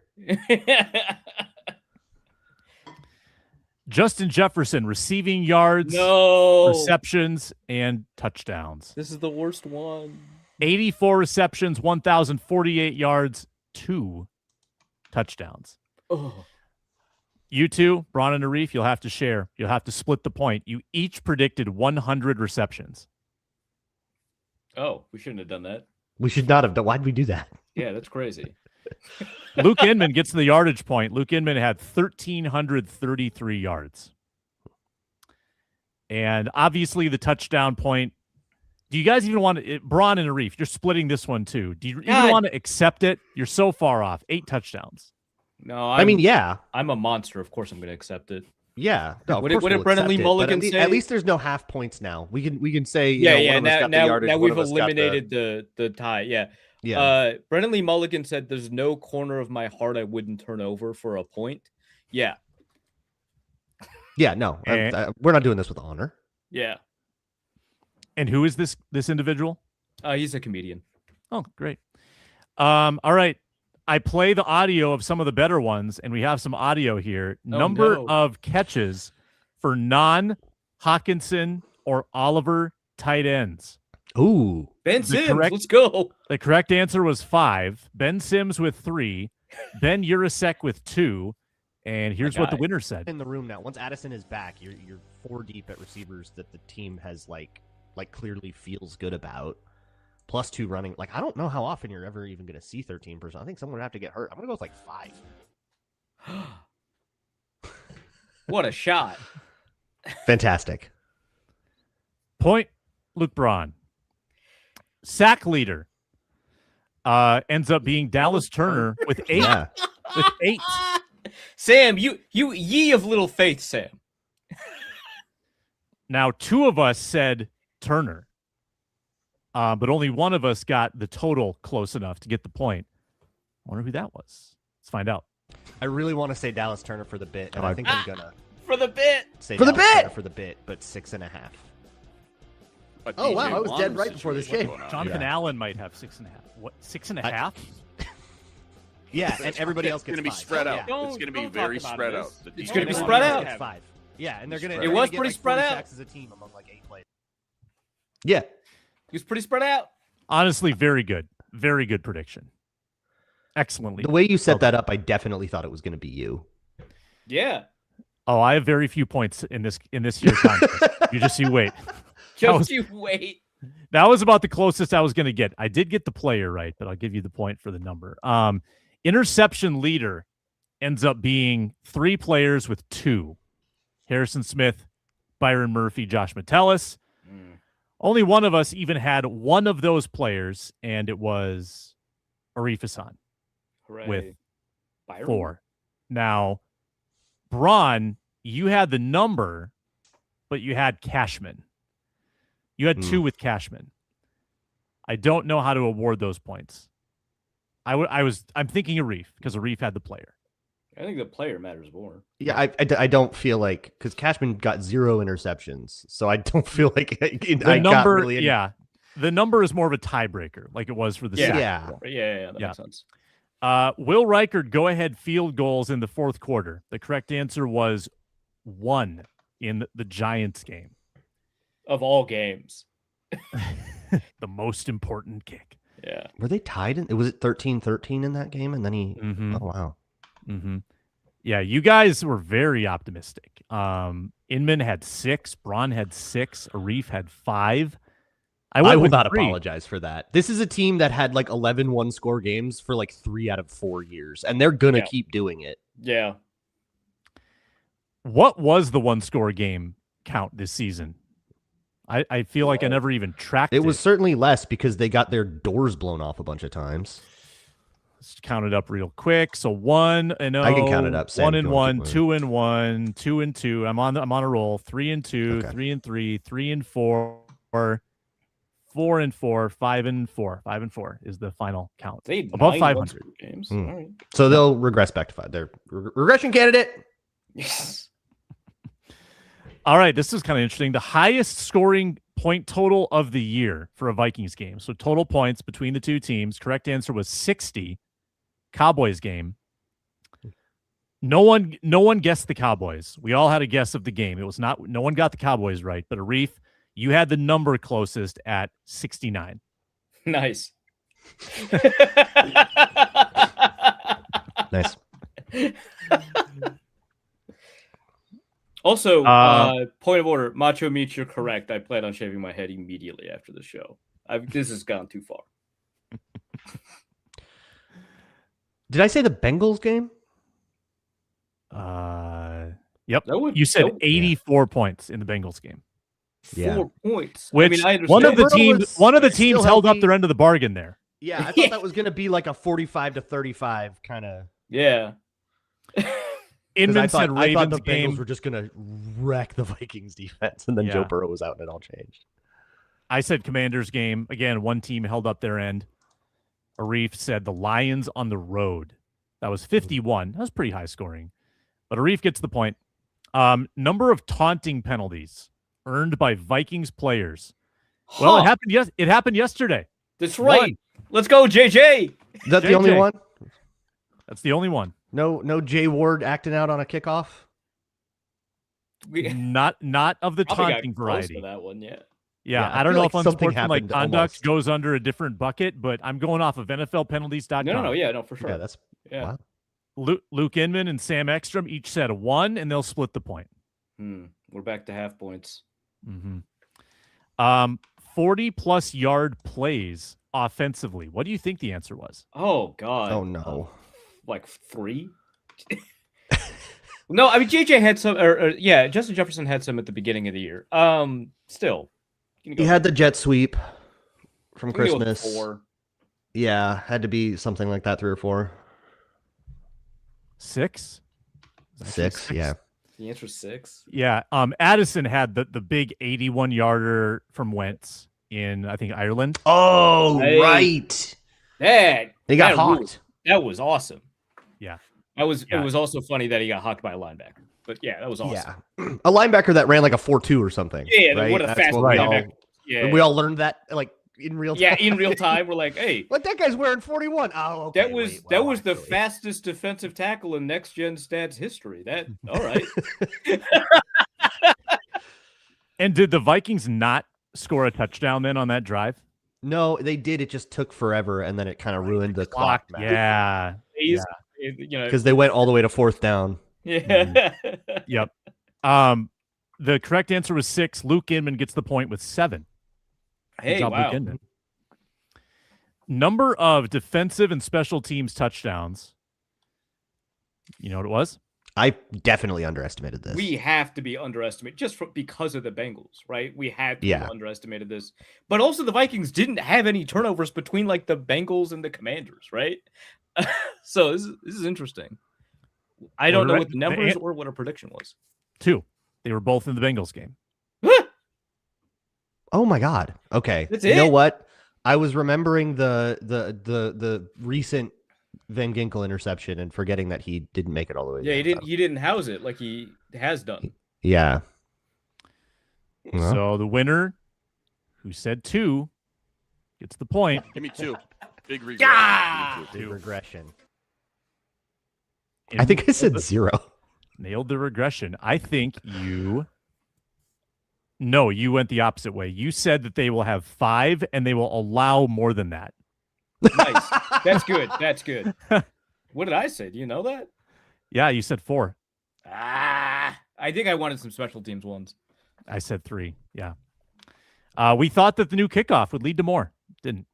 Justin Jefferson, receiving yards, No. receptions, and touchdowns. This is the worst one. 84 receptions, 1,048 yards, 2 touchdowns. Oh. You two, Braun and Arif, you'll have to share. You'll have to split the point. You each predicted 100 receptions. Oh, we shouldn't have done that. We should not have done. Why'd we do that? Yeah, that's crazy. Luke Inman gets the yardage point. Luke Inman had 1,333 yards. And obviously the touchdown point. Do you guys even want to, Braun and Arif, you're splitting this one too. Do you even want to accept it? You're so far off. 8 touchdowns. No, I mean, yeah. I'm a monster. Of course I'm going to accept it. Yeah. No, What did Brennan Lee Mulligan say? At least there's no half points now. We can say Now we've eliminated the tie. Yeah. Yeah. Brennan Lee Mulligan said there's no corner of my heart I wouldn't turn over for a point. Yeah. Yeah, no. We're not doing this with honor. Yeah. And who is this individual? He's a comedian. Oh, great. All right. I play the audio of some of the better ones, and we have some audio here. Number of catches for non-Hawkinson or Oliver tight ends. Ooh. Ben Sims, let's go. The correct answer was 5. Ben Sims with 3. Ben Urasek with 2. And here's what the winner said. In the room now. Once Addison is back, you're 4 deep at receivers that the team has like clearly feels good about. +2 running. Like, I don't know how often you're ever even going to see 13%. I think someone would have to get hurt. I'm going to go with like 5. What a shot. Fantastic. Point, Luke Braun. Sack leader ends up being Dallas Turner with 8. Yeah. With 8. Sam, you ye of little faith, Sam. Now, 2 of us said Turner. But only one of us got the total close enough to get the point. I wonder who that was. Let's find out. I really want to say Dallas Turner for the bit, and I think I'm going to for the bit. say For the Dallas bit! Turner for the bit, but 6.5. Oh, wow, I was dead right before this game. Jonathan Allen might have 6.5. What, 6.5? Yeah, and everybody else It's gets going to be 5. spread out. Yeah. It's going to be Don't very talk about spread this. out. The It's gonna be defense- spread out. Gets 5. Yeah, and they're going to. It was pretty spread out. As a team among like 8 players. Yeah. He was pretty spread out. Honestly, very good. Very good prediction. Excellently. The way you set that up, I definitely thought it was going to be you. Yeah. Oh, I have very few points in this year's contest. You wait. Just you wait. That was about the closest I was going to get. I did get the player right, but I'll give you the point for the number. Interception leader ends up being 3 players with 2. Harrison Smith, Byron Murphy, Josh Metellus. Only one of us even had one of those players, and it was Arif Hasan with Byron? 4. Now, Braun, you had the number, but you had Cashman. You had 2 with Cashman. I don't know how to award those points. I'm thinking Arif because Arif had the player. I think the player matters more. Yeah, I don't feel like because Cashman got 0 interceptions, so I don't feel like the number. The number is more of a tiebreaker, like it was for the sack. That makes sense. Will Reichard go ahead field goals in the 4th quarter? The correct answer was 1 in the Giants game. Of all games, the most important kick. Yeah. Were they tied? It was 13-13 in that game, and then he. Oh wow. Yeah, you guys were very optimistic. Inman had 6, Braun had 6, Arif had 5. I will not apologize for that. This is a team that had like 11 one-score games for like 3 out of 4 years, and they're gonna keep doing it. Yeah. What was the one-score game count this season? I feel like I never even tracked it. It was certainly less because they got their doors blown off a bunch of times. Let's count it up real quick. So 1-0. I can count it up. 1-1, 2-1, 2-2. I'm on a roll. 3-2, 3-3, 3-4, 4-4, 5-4. 5-4 is the final count. Above 500 games. All right. So they'll regress back to 5. They're regression candidate. Yes. All right, this is kind of interesting. The highest scoring point total of the year for a Vikings game. So total points between the 2 teams. Correct answer was 60. Cowboys game. No one guessed the Cowboys. We all had a guess of the game. No one got the Cowboys right, but Arif, you had the number closest at 69. Nice. Nice. Also, point of order, Macho Meat, you're correct. I plan on shaving my head immediately after the show. This has gone too far. Did I say the Bengals game? Yep. You said 84 points in the Bengals game. 4 points. Which I understand. one of the teams held up their end of the bargain there. Yeah, I thought that was going to be like a 45-35 kind of. Yeah. Inman said Ravens I thought the game. Bengals were just going to wreck the Vikings defense, and then Joe Burrow was out, and it all changed. I said Commanders game. Again, one team held up their end. Arif said the Lions on the road. That was 51. That was pretty high scoring. But Arif gets the point. Number of taunting penalties earned by Vikings players. Well, it happened yesterday. That's right. Let's go, JJ. Is that the only one? That's the only one. No Jay Ward acting out on a kickoff? Not of the taunting variety. To that one, yeah. Yeah, I don't know if unsportsmanlike conduct goes under a different bucket, but I'm going off of NFLpenalties.com. No, for sure. Wow. Luke Inman and Sam Ekstrom each said 1, and they'll split the point. We're back to half points. 40-plus yard plays offensively. What do you think the answer was? Oh, God. Oh, no. Like 3? No, I mean, JJ had some, Justin Jefferson had some at the beginning of the year. Still. He had the jet sweep from Christmas. 4. Yeah, had to be something like that, 3 or 4. 6? 6, yeah. The answer's 6. Yeah. Addison had the big 81-yarder from Wentz in, I think, Ireland. Oh, right. He got hawked. That was awesome. Yeah. It was also funny that he got hawked by a linebacker. But yeah, that was awesome. Yeah. A linebacker that ran like a 4.2 or something. Yeah, right? what a fast linebacker. We all learned that like in real time. Yeah, in real time. We're like, hey. What, that guy's wearing 41. Oh, okay. That was the fastest defensive tackle in next gen stats history. All right. And did the Vikings not score a touchdown then on that drive? No, they did. It just took forever, and then it kind of ruined the clock. Yeah. Because they went all the way to 4th down. Yeah. Yep. The correct answer was 6. Luke Inman gets the point with 7. Hey, Good job, wow. Luke Inman. Number of defensive and special teams touchdowns. You know what it was? I definitely underestimated this. We have to be underestimated just because of the Bengals, right? We had to have underestimated this. But also the Vikings didn't have any turnovers between like the Bengals and the Commanders, right? So this is interesting. I don't know what the numbers or what our prediction was. 2. They were both in the Bengals game. Oh my God. Okay. That's you know it? what? I was remembering the recent Van Ginkel interception and forgetting that he didn't make it all the way. Yeah, he didn't house it like he has done. Yeah. So the winner, who said 2, gets the point. Give me 2. Big regression. Ah! Big regression. And I think I said 0. nailed the regression. I think you. No, you went the opposite way. You said that they will have 5 and they will allow more than that. Nice. That's good. That's good. What did I say? Do you know that? Yeah, you said 4. I think I wanted some special teams ones. I said 3. Yeah. We thought that the new kickoff would lead to more. Didn't.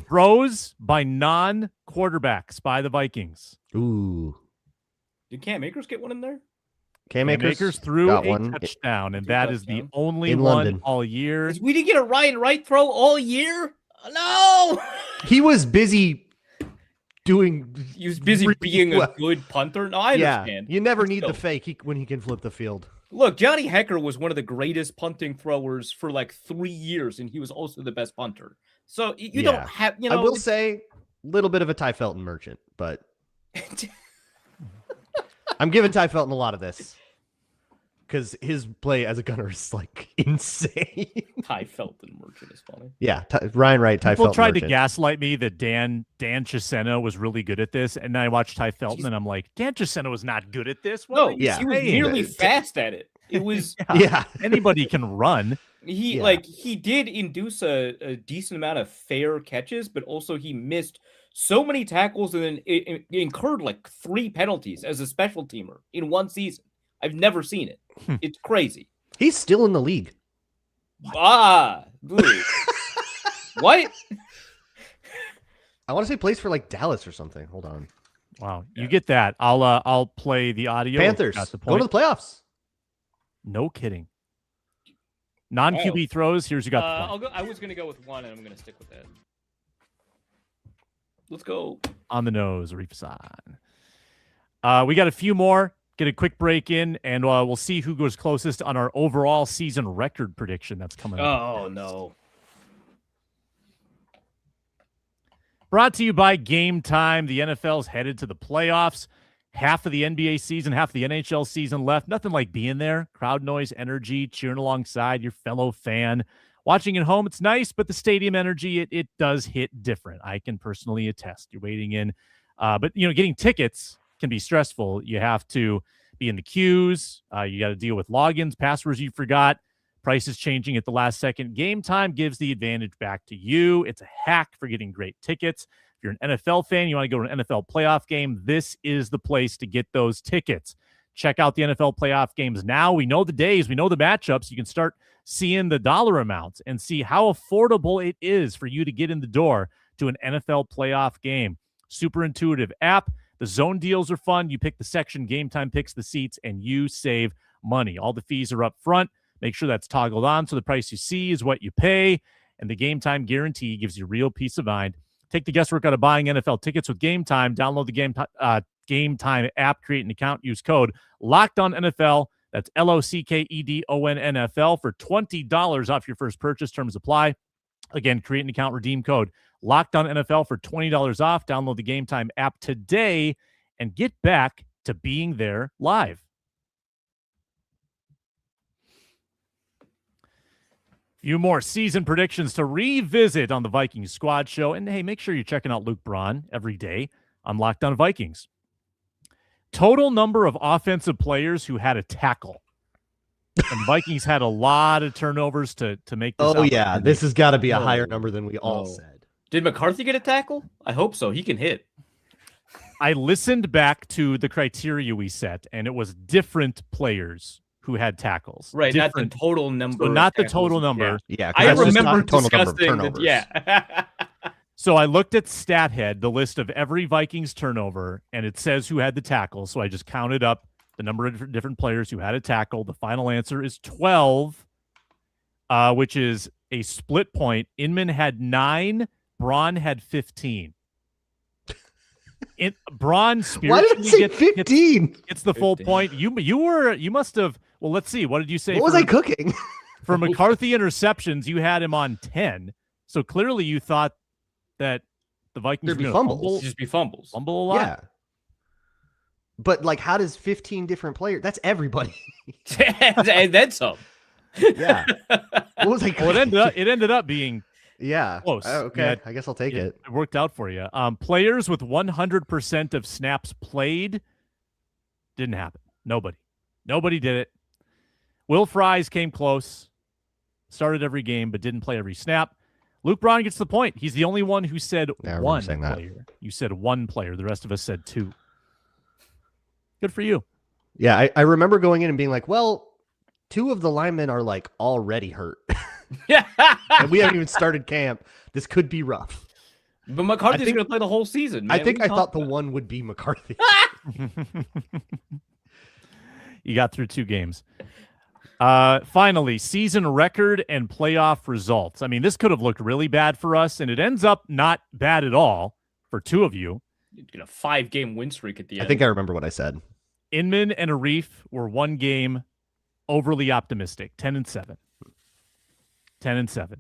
Throws by non-quarterbacks by the Vikings. Ooh. Did Cam Akers get one in there? Cam Akers threw got a one. touchdown, and that is the touchdown. only In one London. all year. We didn't get a Ryan Wright throw all year? No! He was busy doing. He was busy really being a well. good punter. No, I understand. You never But need the still. fake when he can flip the field. Look, Johnny Hecker was one of the greatest punting throwers for like 3 years, and he was also the best punter. So you don't have, I will say, a little bit of a Ty Felton merchant, but I'm giving Ty Felton a lot of this because his play as a gunner is like insane. Ty Felton merchant is funny. Yeah, Ryan Wright, Ty People Felton. tried to merchant. gaslight me that Dan Chisena was really good at this, and then I watched Ty Felton, and I'm like, Dan Chisena was not good at this. What No, are you yeah. he was saying? nearly fast at it. It was Yeah. Anybody can run. he did induce a decent amount of fair catches, but also he missed so many tackles and then it incurred like 3 penalties as a special teamer in one season. I've never seen it. It's crazy. He's still in the league. Dude. What? I want to say plays for like Dallas or something. Hold on. Wow, you get that. I'll play the audio. Panthers Got the go to point. the playoffs. No kidding. Non-QB throws. Here's you got the point. I'll go. I was gonna go with 1, and I'm gonna stick with that. Let's go. On the nose, Arif Hasan. We got a few more. Get a quick break in, and we'll see who goes closest on our overall season record prediction that's coming up. Oh no. Brought to you by Game Time. The NFL's headed to the playoffs. Half of the NBA season, half of the NHL season left. Nothing like being there. Crowd noise, energy, cheering alongside your fellow fan. Watching at home, it's nice, but the stadium energy, it does hit different. I can personally attest. You're waiting in. But, getting tickets can be stressful. You have to be in the queues. You got to deal with logins, passwords you forgot. Prices changing at the last second. Game Time gives the advantage back to you. It's a hack for getting great tickets. If you're an NFL fan, you want to go to an NFL playoff game, this is the place to get those tickets. Check out the NFL playoff games now. We know the days, we know the matchups. You can start seeing the dollar amounts and see how affordable it is for you to get in the door to an NFL playoff game. Super intuitive app. The zone deals are fun. You pick the section, Game Time picks the seats, and you save money. All the fees are up front. Make sure that's toggled on so the price you see is what you pay. And the Game Time guarantee gives you real peace of mind. Take the guesswork out of buying NFL tickets with Game Time. Download the Game Time app, create an account, use code LOCKEDONNFL. That's LOCKEDONNFL for $20 off your first purchase. Terms apply. Again, create an account, redeem code LOCKEDONNFL for $20 off. Download the Game Time app today and get back to being there live. Few more season predictions to revisit on the Vikings Squad Show. And hey, make sure you're checking out Luke Braun every day on Locked On Vikings. Total number of offensive players who had a tackle. And Vikings had a lot of turnovers to make this. Oh, yeah. This has got to be a No. higher number than we all No. said. Did McCarthy get a tackle? I hope so. He can hit. I listened back to the criteria we set, and it was different players who had tackles. Right, not the total number. So not the total number. Yeah, I remember total number of discussing that. Yeah. So I looked at StatHead, the list of every Vikings turnover, and it says who had the tackle. So I just counted up the number of different players who had a tackle. The final answer is 12, which is a split point. Inman had 9. Braun had 15. Braun spiritually Why did I say 15? It's the full point. You must have. Well, let's see. What did you say? What was I cooking? For McCarthy interceptions, you had him on 10. So clearly, you thought that the Vikings There'd were be going fumbles. Just be fumbles. Fumble a lot. Yeah. But like, how does 15 different players? That's everybody. And then some. Yeah. What was I cooking? Well, it ended up being close. Okay. I guess I'll take it. It worked out for you. Players with 100% of snaps played didn't happen. Nobody did it. Will Fries came close, started every game, but didn't play every snap. Luke Braun gets the point. He's the only one who said one player. You said one player. The rest of us said 2. Good for you. Yeah, I remember going in and being like, well, 2 of the linemen are like already hurt. Yeah. And we haven't even started camp. This could be rough. But McCarthy's going to play the whole season, man. I thought the one would be McCarthy. You got through 2 games. Finally, season record and playoff results. I mean, this could have looked really bad for us, and it ends up not bad at all for 2 of you. You know, 5-game win streak at the end. I think I remember what I said. Inman and Arif were 1 game overly optimistic, 10-7. 10-7.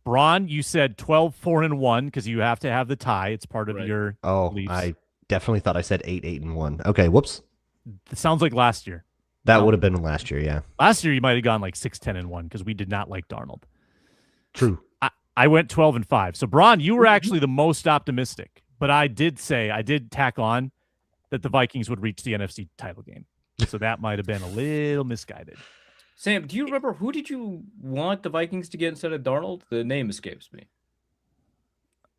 Braun, you said 12-4-1 because you have to have the tie. It's part of your beliefs. I definitely thought I said 8-8-1. Okay, whoops. It sounds like last year. That would have been last year, yeah. Last year you might have gone like 6-10-1 because we did not like Darnold. True. I went 12-5. So Braun, you were actually the most optimistic, but I did tack on that the Vikings would reach the NFC title game. So that might have been a little misguided. Sam, do you remember who did you want the Vikings to get instead of Darnold? The name escapes me.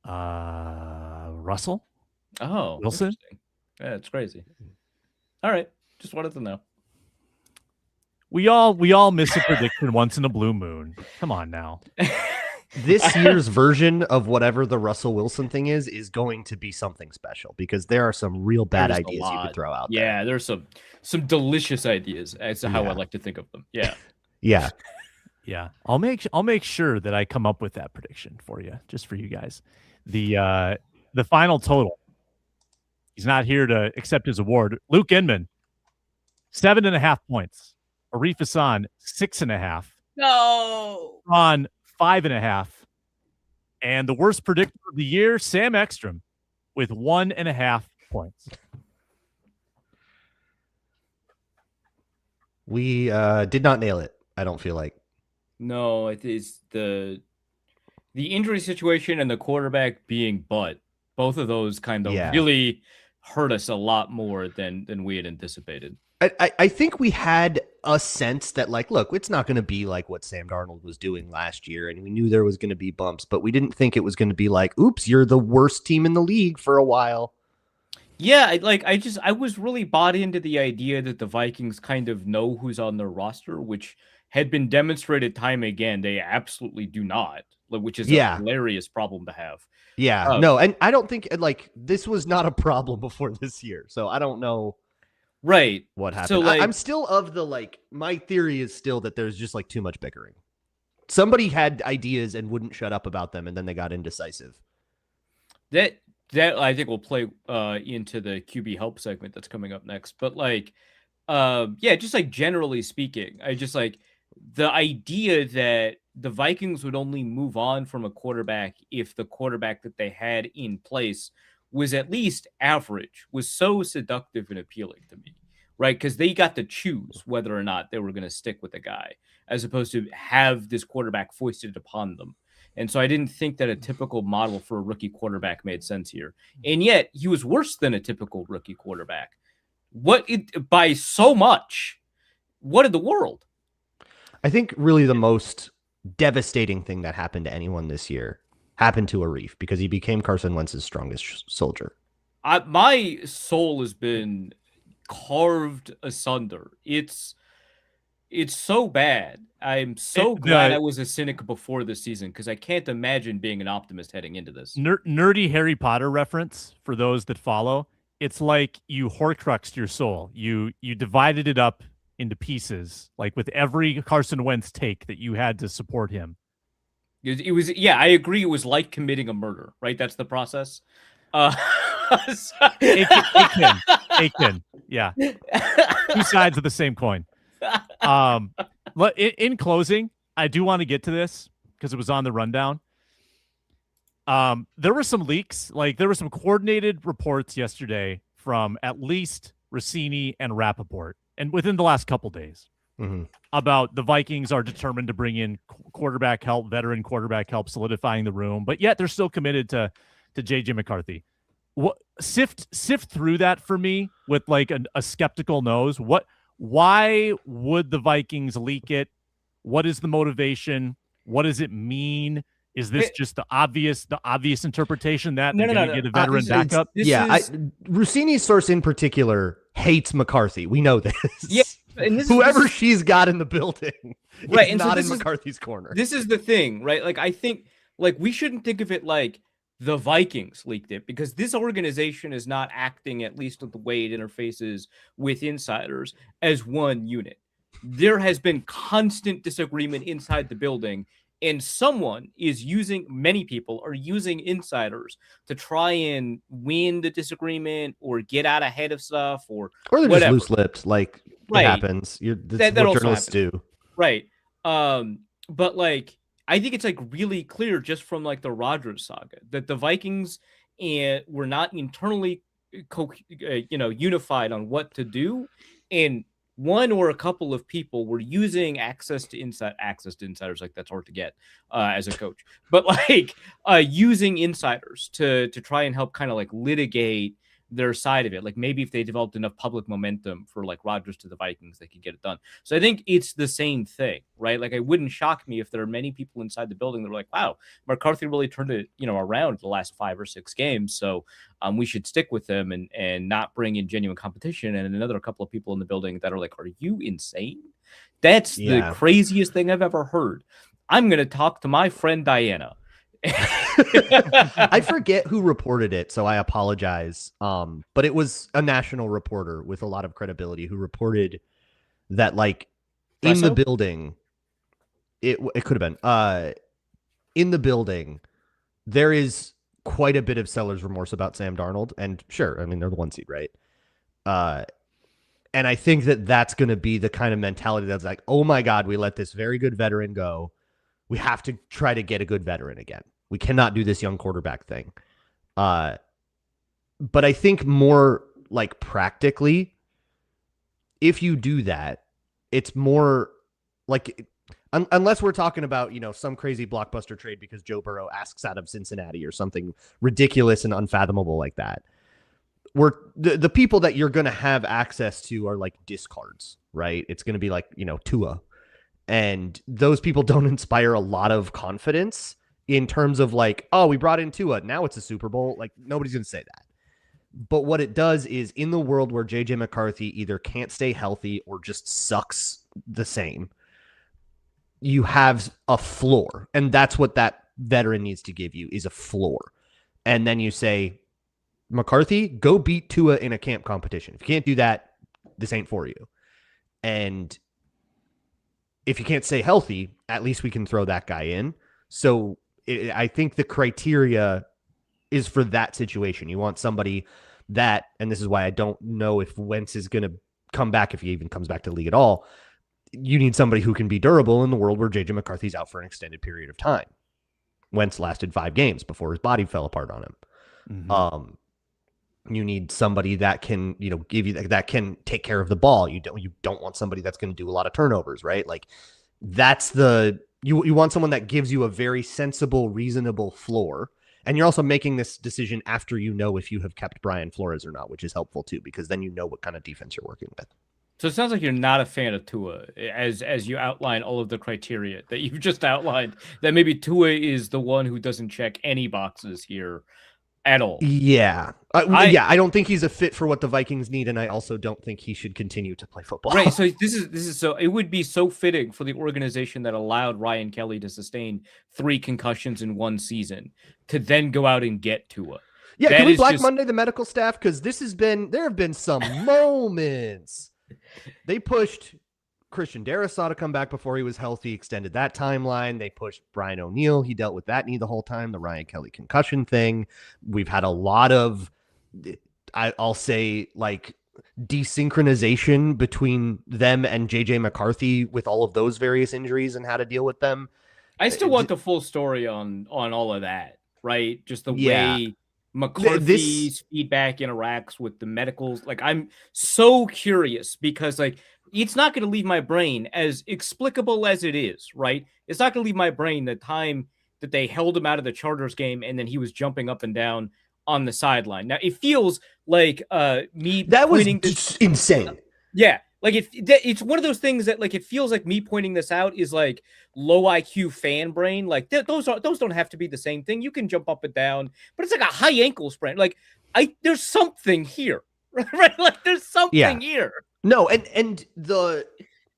Russell? Oh, Wilson? Yeah, it's crazy. All right, just wanted to know. We all miss a prediction once in a blue moon. Come on now. This year's version of whatever the Russell Wilson thing is going to be something special because there are some real bad ideas you could throw out there. Yeah, there's some delicious ideas as to how I like to think of them. Yeah. Yeah. Yeah. I'll make sure that I come up with that prediction for you, just for you guys. The final total. He's not here to accept his award. Luke Inman, 7.5 points. Arif Hasan, 6.5. No. Braun, 5.5. And the worst predictor of the year, Sam Ekstrom, with 1.5 points. We did not nail it, I don't feel like. No, it is the injury situation and the quarterback being butt. Both of those kind of really hurt us a lot more than we had anticipated. I think we had a sense that, like, look, it's not going to be like what Sam Darnold was doing last year, and we knew there was going to be bumps, but we didn't think it was going to be like, oops, you're the worst team in the league for a while. Yeah, I was really bought into the idea that the Vikings kind of know who's on their roster, which had been demonstrated time again. They absolutely do not, which is a hilarious problem to have. Yeah, no, and I don't think, like, this was not a problem before this year, so I don't know. Right. What happened? So, like, I'm still of the, like, my theory is still that there's just like too much bickering. Somebody had ideas and wouldn't shut up about them, and then they got indecisive. That I think will play into the QB help segment that's coming up next. But like, just like generally speaking, I just like the idea that the Vikings would only move on from a quarterback if the quarterback that they had in place was at least average, was so seductive and appealing to me, right? Because they got to choose whether or not they were going to stick with the guy, as opposed to have this quarterback foisted upon them. And so I didn't think that a typical model for a rookie quarterback made sense here. And yet he was worse than a typical rookie quarterback. By so much. What in the world? I think really the most devastating thing that happened to anyone this year happened to Arif because he became Carson Wentz's strongest soldier. My soul has been carved asunder. It's It's so bad. I'm so glad I was a cynic before this season because I can't imagine being an optimist heading into this. Nerdy Harry Potter reference for those that follow. It's like you Horcruxed your soul. You divided it up into pieces, like with every Carson Wentz take that you had to support him. It was, yeah, I agree. It was like committing a murder, right? That's the process. Aiken. Yeah. Two sides of the same coin. In closing, I do want to get to this because it was on the rundown. There were some leaks, like there were some coordinated reports yesterday from at least Rossini and Rappaport, and within the last couple days, about the Vikings are determined to bring in quarterback help, veteran quarterback help, solidifying the room, but yet they're still committed to JJ McCarthy. What sift through that for me with like a skeptical nose. Why would the Vikings leak it? What is the motivation? What does it mean? Is this just the obvious interpretation that they're going to get a veteran backup? Rossini's source in particular hates McCarthy. We know this. Yeah, and whoever she's got in the building, right, is not in McCarthy's corner. This is the thing, right? Like I think, like we shouldn't think of it like the Vikings leaked it because this organization is not acting, at least the way it interfaces with insiders, as one unit. There has been constant disagreement inside the building. And many people are using insiders to try and win the disagreement or get out ahead of stuff or they're whatever. Just loose-lipped, like it happens. That's what journalists do. Right. But like, I think it's like really clear just from like the Rodgers saga that the Vikings were not internally, unified on what to do. And one or a couple of people were using access to insiders, like that's hard to get as a coach, but like using insiders to try and help kind of like litigate their side of it. Like maybe if they developed enough public momentum for like Rodgers to the Vikings, they could get it done. So I think it's the same thing, right? Like it wouldn't shock me if there are many people inside the building that are like, wow, McCarthy really turned it, around the last 5 or 6 games. So we should stick with him and not bring in genuine competition. And another couple of people in the building that are like, are you insane? That's the craziest thing I've ever heard. I'm going to talk to my friend Diana. I forget who reported it, so I apologize. But it was a national reporter with a lot of credibility who reported that, like, in the building, it could have been in the building, there is quite a bit of seller's remorse about Sam Darnold, and sure, I mean they're the 1 seed, right? And I think that's going to be the kind of mentality that's like, oh my God, we let this very good veteran go. We have to try to get a good veteran again. We cannot do this young quarterback thing. But I think more like practically, if you do that, it's more like, unless we're talking about, some crazy blockbuster trade because Joe Burrow asks out of Cincinnati or something ridiculous and unfathomable like that. Where the people that you're going to have access to are like discards, right? It's going to be like, Tua. And those people don't inspire a lot of confidence in terms of like, oh, we brought in Tua, now it's a Super Bowl. Like nobody's going to say that. But what it does is in the world where JJ McCarthy either can't stay healthy or just sucks the same, you have a floor. And that's what that veteran needs to give you is a floor. And then you say, McCarthy, go beat Tua in a camp competition. If you can't do that, this ain't for you. And if you can't stay healthy, at least we can throw that guy in. So I think the criteria is for that situation. You want somebody that, and this is why I don't know if Wentz is going to come back, if he even comes back to the league at all. You need somebody who can be durable in the world where JJ McCarthy's out for an extended period of time. Wentz lasted 5 games before his body fell apart on him. Mm-hmm. You need somebody that can, give you that can take care of the ball. You don't want somebody that's going to do a lot of turnovers, right? Like that's you want someone that gives you a very sensible, reasonable floor. And you're also making this decision after if you have kept Brian Flores or not, which is helpful too, because then you know what kind of defense you're working with. So it sounds like you're not a fan of Tua as you outline all of the criteria that you've just outlined, that maybe Tua is the one who doesn't check any boxes here. at all. Yeah. I don't think he's a fit for what the Vikings need, and I also don't think he should continue to play football. Right. So this is so it would be so fitting for the organization that allowed Ryan Kelly to sustain 3 concussions in one season to then go out and get Tua. Yeah, can we Black Monday the medical staff? Because there have been some moments. They pushed Christian Darrisaw to come back before he was healthy, extended that timeline. They pushed Brian O'Neill. He dealt with that knee the whole time, the Ryan Kelly concussion thing. We've had a lot of, I'll say, like, desynchronization between them and JJ McCarthy with all of those various injuries and how to deal with them. I still want the full story on all of that, right? Just the way McCarthy's feedback interacts with the medicals. Like, I'm so curious because, like, it's not going to leave my brain, as explicable as it is, right? It's not going to leave my brain the time that they held him out of the Chargers game and then he was jumping up and down on the sideline. Now, it feels like me that was insane. Yeah. Like, it's one of those things that, like, it feels like me pointing this out is like low IQ fan brain. Like, those don't have to be the same thing. You can jump up and down, but it's like a high ankle sprain. Like, there's something here, right? Like, there's something here. No, and the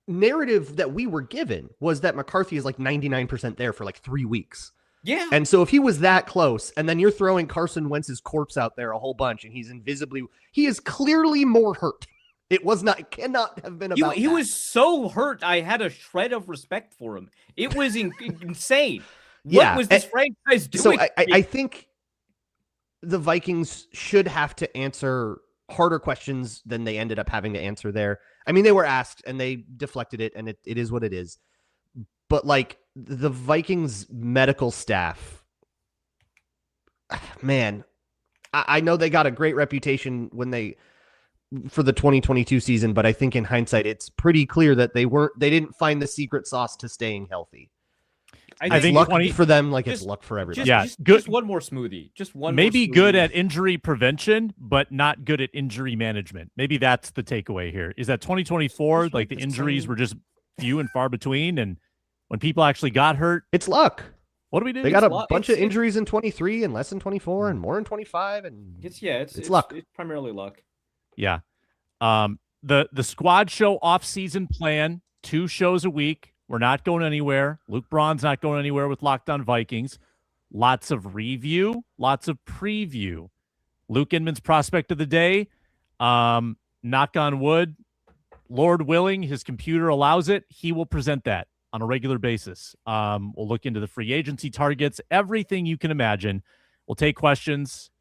narrative that we were given was that McCarthy is like 99% there for like 3 weeks. Yeah. And so if he was that close, and then you're throwing Carson Wentz's corpse out there a whole bunch, and he is clearly more hurt. It cannot have been about he was so hurt, I had a shred of respect for him. It was insane. What was this franchise doing? So I think the Vikings should have to answer harder questions than they ended up having to answer there. I mean, they were asked and they deflected it, and it is what it is. But, like, the Vikings medical staff, man, I know they got a great reputation for the 2022 season, but I think in hindsight, it's pretty clear that they didn't find the secret sauce to staying healthy. I think luck for them, like it's luck for everybody. Just one more smoothie. Just one. Maybe more good at injury prevention, but not good at injury management. Maybe that's the takeaway here. Is that 2024, like, the injuries were just few and far between, and when people actually got hurt, it's luck. What do we do? They got a bunch of injuries in 23 and less in 24 and more in 25, and it's luck. It's primarily luck. Yeah. The squad show off-season plan, 2 shows a week. We're not going anywhere. Luke Braun's not going anywhere with Locked On Vikings. Lots of review, lots of preview. Luke Inman's prospect of the day. Knock on wood, Lord willing, his computer allows it. He will present that on a regular basis. We'll look into the free agency targets, everything you can imagine. We'll take questions.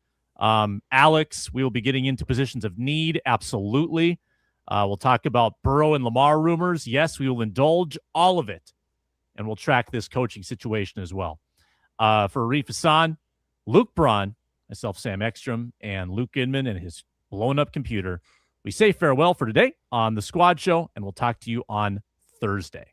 Alex, we will be getting into positions of need. Absolutely. We'll talk about Burrow and Lamar rumors. Yes, we will indulge all of it. And we'll track this coaching situation as well. For Arif Hasan, Luke Braun, myself, Sam Ekstrom, and Luke Inman and his blown-up computer, we say farewell for today on The Squad Show, and we'll talk to you on Thursday.